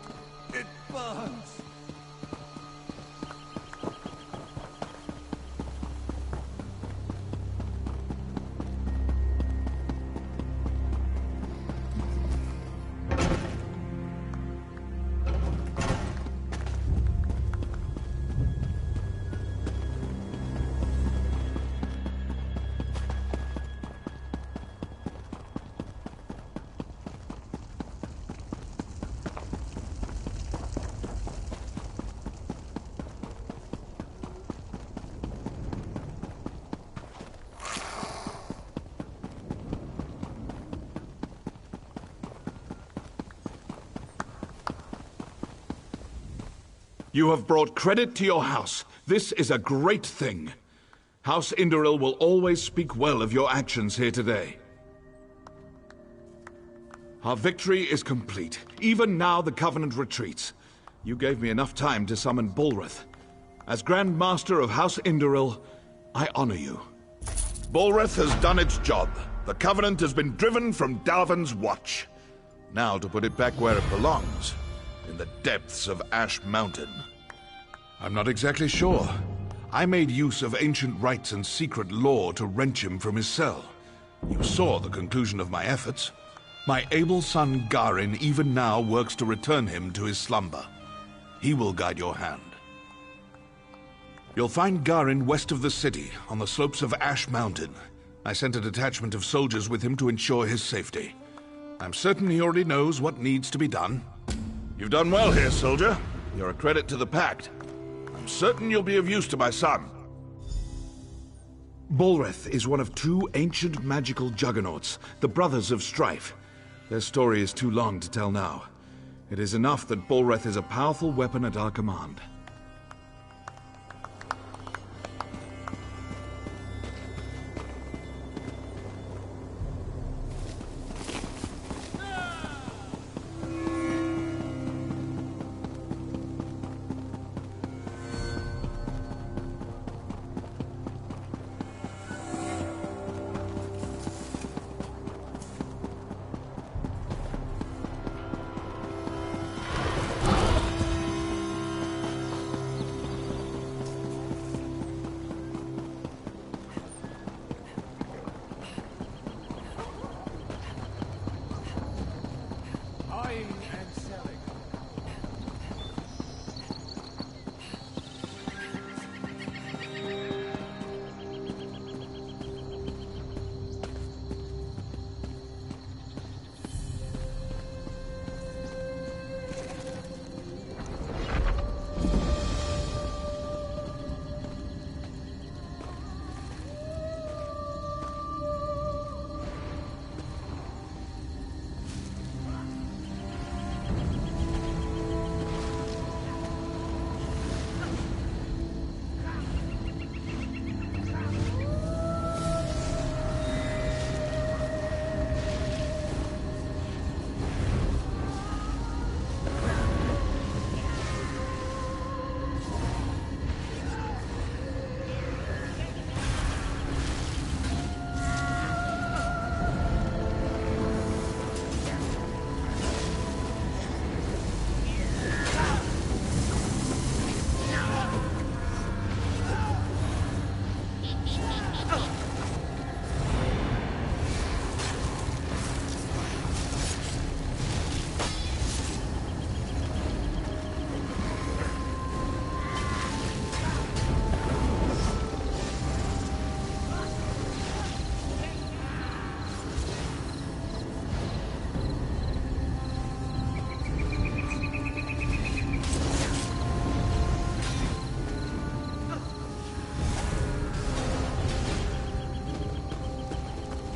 it burns. You have brought credit to your house. This is a great thing. House Indoril will always speak well of your actions here today. Our victory is complete. Even now the Covenant retreats. You gave me enough time to summon Bulrith. As Grand Master of House Indoril, I honor you. Bulrith has done its job. The Covenant has been driven from Darvan's Watch. Now to put it back where it belongs, in the depths of Ash Mountain. I'm not exactly sure. I made use of ancient rites and secret law to wrench him from his cell. You saw the conclusion of my efforts. My able son Garin even now works to return him to his slumber. He will guide your hand. You'll find Garin west of the city, on the slopes of Ash Mountain. I sent a detachment of soldiers with him to ensure his safety. I'm certain he already knows what needs to be done. You've done well here, soldier. You're a credit to the Pact. I'm certain you'll be of use to my son. Bulrith is one of two ancient magical juggernauts, the Brothers of Strife. Their story is too long to tell now. It is enough that Bulrith is a powerful weapon at our command.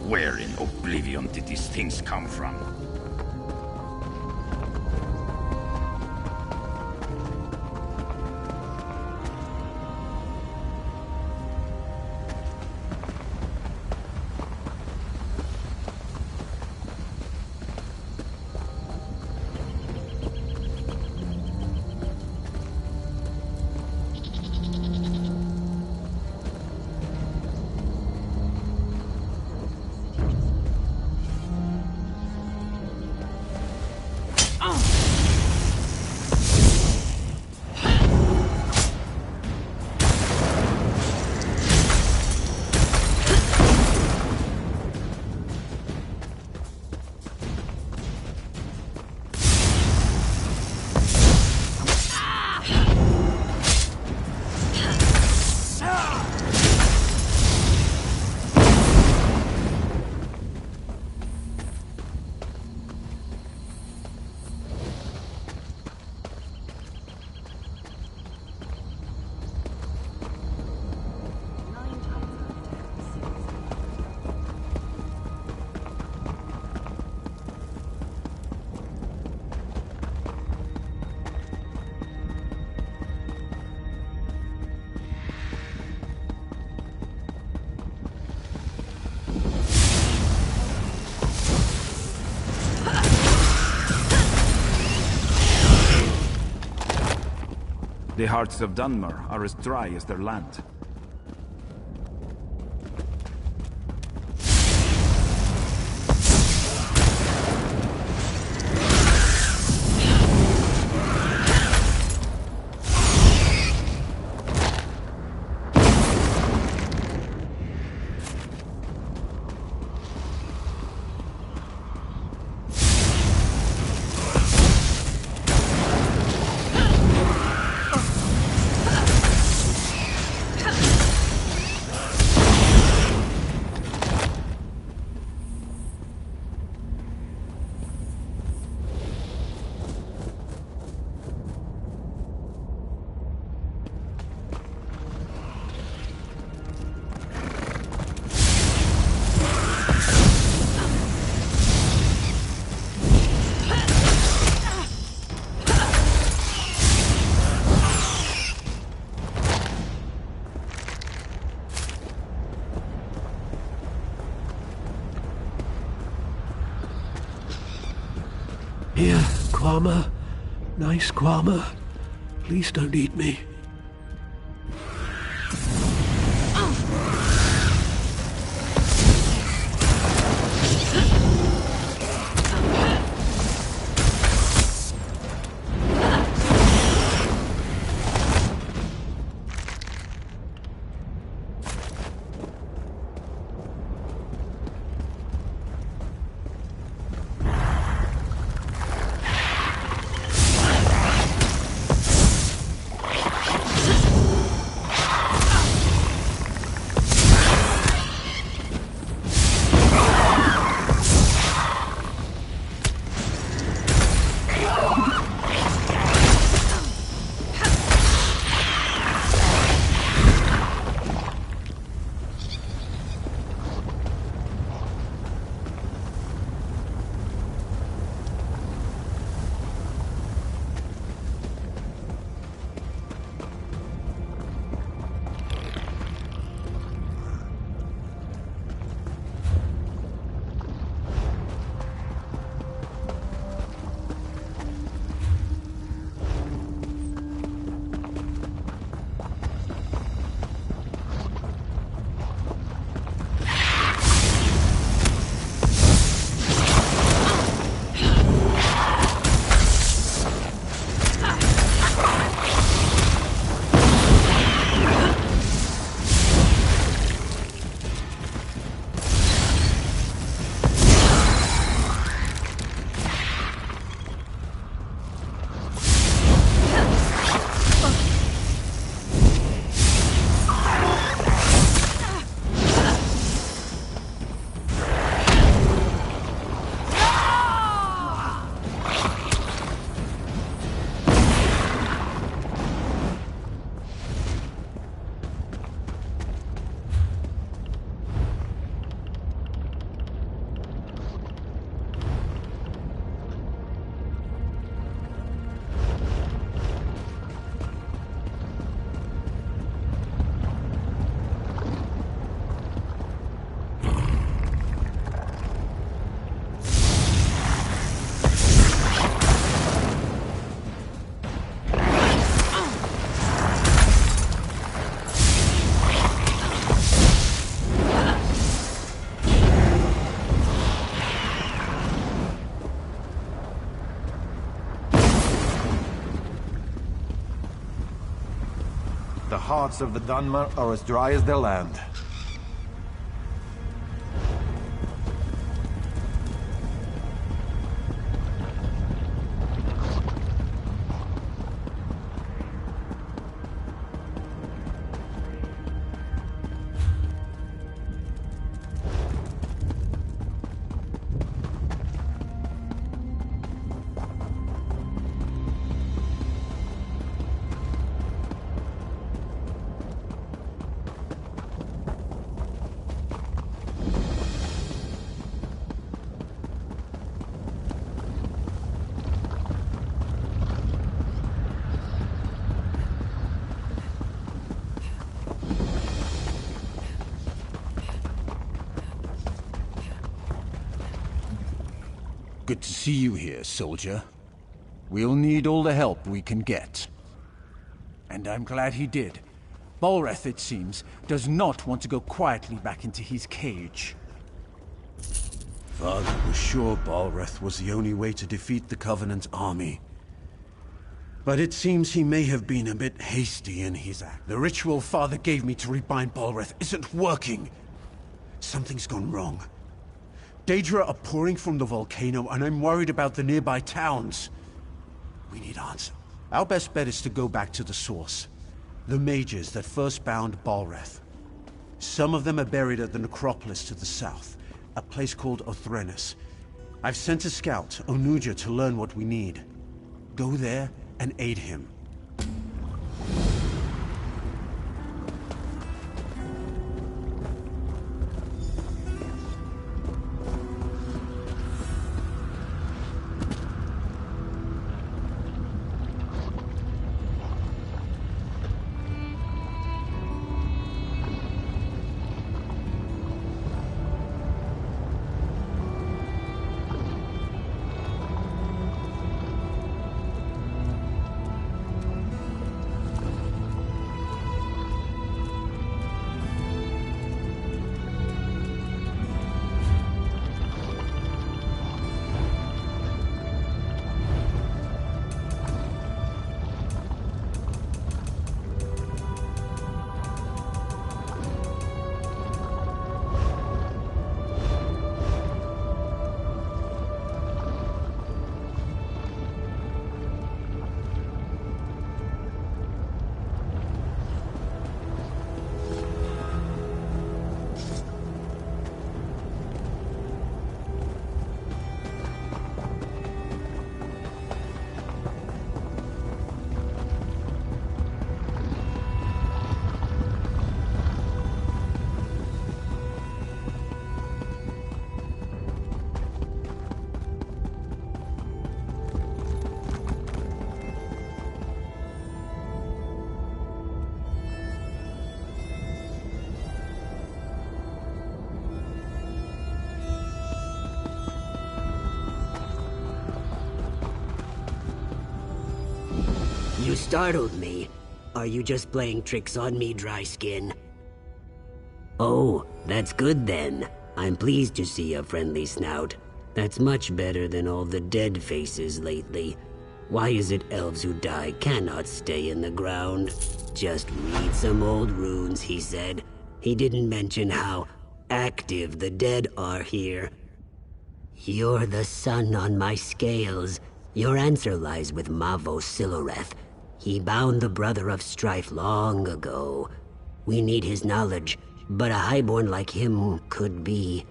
Where in Oblivion did these things come from? The hearts of Dunmer are as dry as their land. Here, Kwama. Nice Kwama. Please don't eat me. The hearts of the Dunmer are as dry as their land. Good to see you here, soldier. We'll need all the help we can get. And I'm glad he did. Balreth, it seems, does not want to go quietly back into his cage. Father was sure Balreth was the only way to defeat the Covenant army. But it seems he may have been a bit hasty in his act. The ritual Father gave me to rebind Balreth isn't working. Something's gone wrong. Daedra are pouring from the volcano, and I'm worried about the nearby towns. We need answers. Our best bet is to go back to the source. The mages that first bound Balreth. Some of them are buried at the necropolis to the south, a place called Othrenus. I've sent a scout, Onuja, to learn what we need. Go there and aid him. You startled me. Are you just playing tricks on me, dry skin? Oh, that's good then. I'm pleased to see a friendly snout. That's much better than all the dead faces lately. Why is it elves who die cannot stay in the ground? Just read some old runes, he said. He didn't mention how active the dead are here. You're the sun on my scales. Your answer lies with Mavo Siloreth. He bound the brother of strife long ago. We need his knowledge, but a highborn like him could be,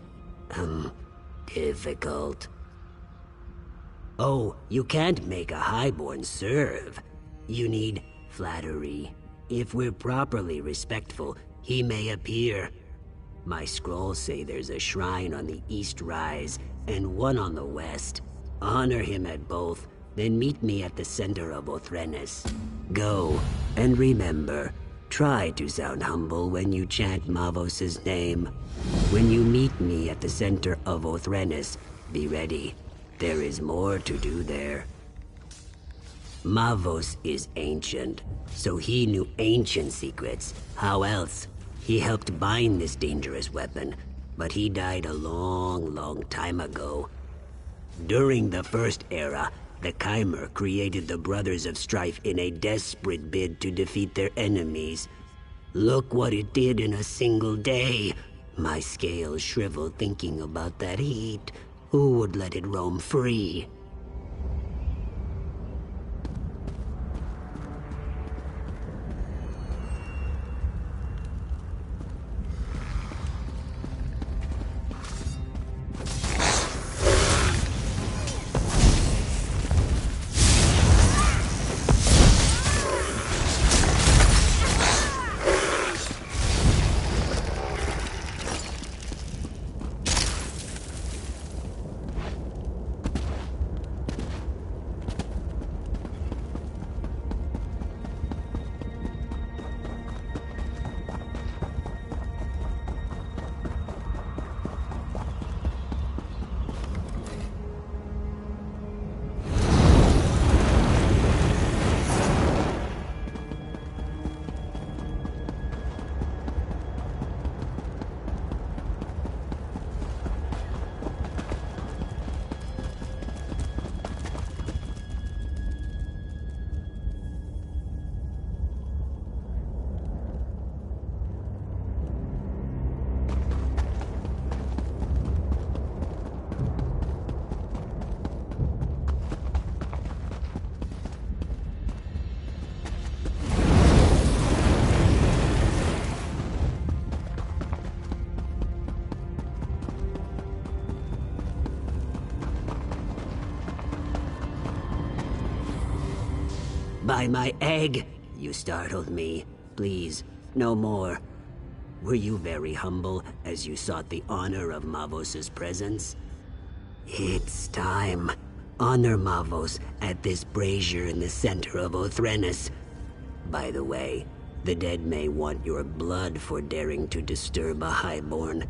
difficult. Oh, you can't make a highborn serve. You need flattery. If we're properly respectful, he may appear. My scrolls say there's a shrine on the east rise and one on the west. Honor him at both, then meet me at the center of Othrenus. Go, and remember, try to sound humble when you chant Mavos' name. When you meet me at the center of Othrenus, be ready. There is more to do there. Mavos is ancient, so he knew ancient secrets. How else? He helped bind this dangerous weapon, but he died a long time ago. During the First Era, the Chimer created the Brothers of Strife in a desperate bid to defeat their enemies. Look what it did in a single day. My scales shrivel thinking about that heat. Who would let it roam free? by my egg! You startled me. Please, no more. Were you very humble as you sought the honor of Mavos' presence? It's time. Honor Mavos at this brazier in the center of Othrenis. By the way, the dead may want your blood for daring to disturb a highborn.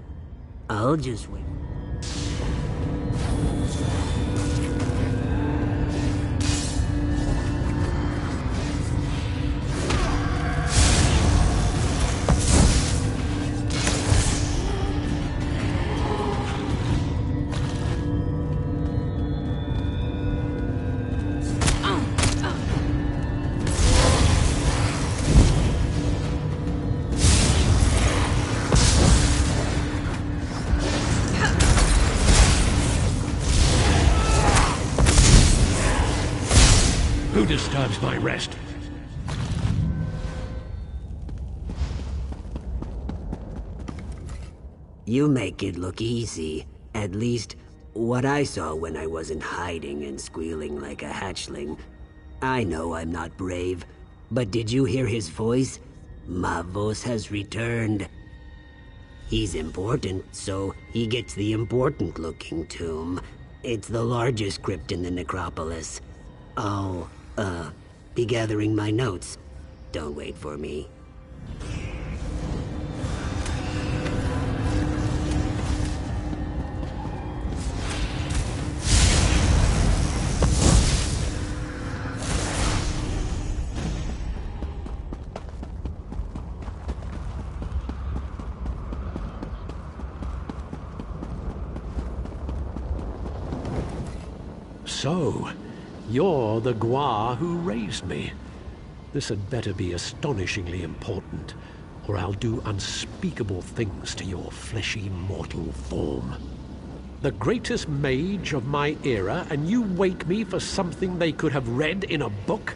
I'll just wait. Who disturbs my rest? You make it look easy. At least, what I saw when I wasn't hiding and squealing like a hatchling. I know I'm not brave, but did you hear his voice? Mavos has returned. He's important, so he gets the important-looking tomb. It's the largest crypt in the necropolis. I'll, be gathering my notes. Don't wait for me. So, you're the Gua who raised me. This had better be astonishingly important, or I'll do unspeakable things to your fleshy mortal form. The greatest mage of my era, and you wake me for something they could have read in a book?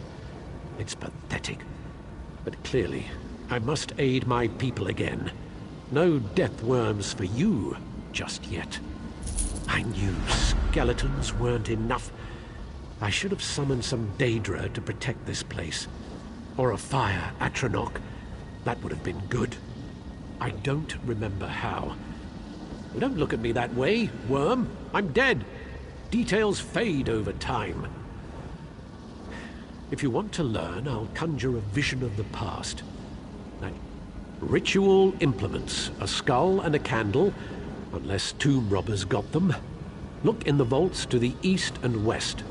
It's pathetic. But clearly, I must aid my people again. No death worms for you just yet. I knew skeletons weren't enough. I should have summoned some Daedra to protect this place. Or a fire Atronach. That would have been good. I don't remember how. Don't look at me that way, worm. I'm dead. Details fade over time. If you want to learn, I'll conjure a vision of the past. That ritual implements, a skull and a candle, unless tomb robbers got them. Look in the vaults to the east and west.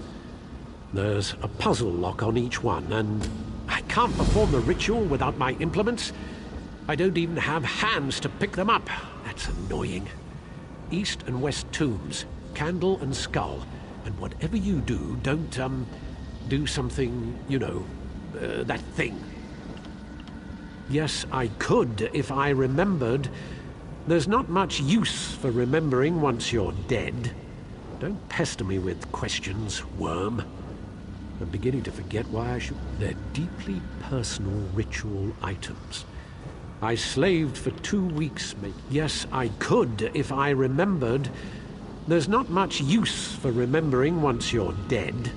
There's a puzzle lock on each one, and I can't perform the ritual without my implements. I don't even have hands to pick them up. That's annoying. East and west tombs, candle and skull. And whatever you do, don't, do something, you know, that thing. Yes, I could if I remembered. There's not much use for remembering once you're dead. Don't pester me with questions, worm. I'm beginning to forget why I should... They're deeply personal ritual items. I slaved for 2 weeks, mate. Yes, I could if I remembered. There's not much use for remembering once you're dead.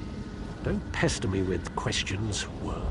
Don't pester me with questions, worm.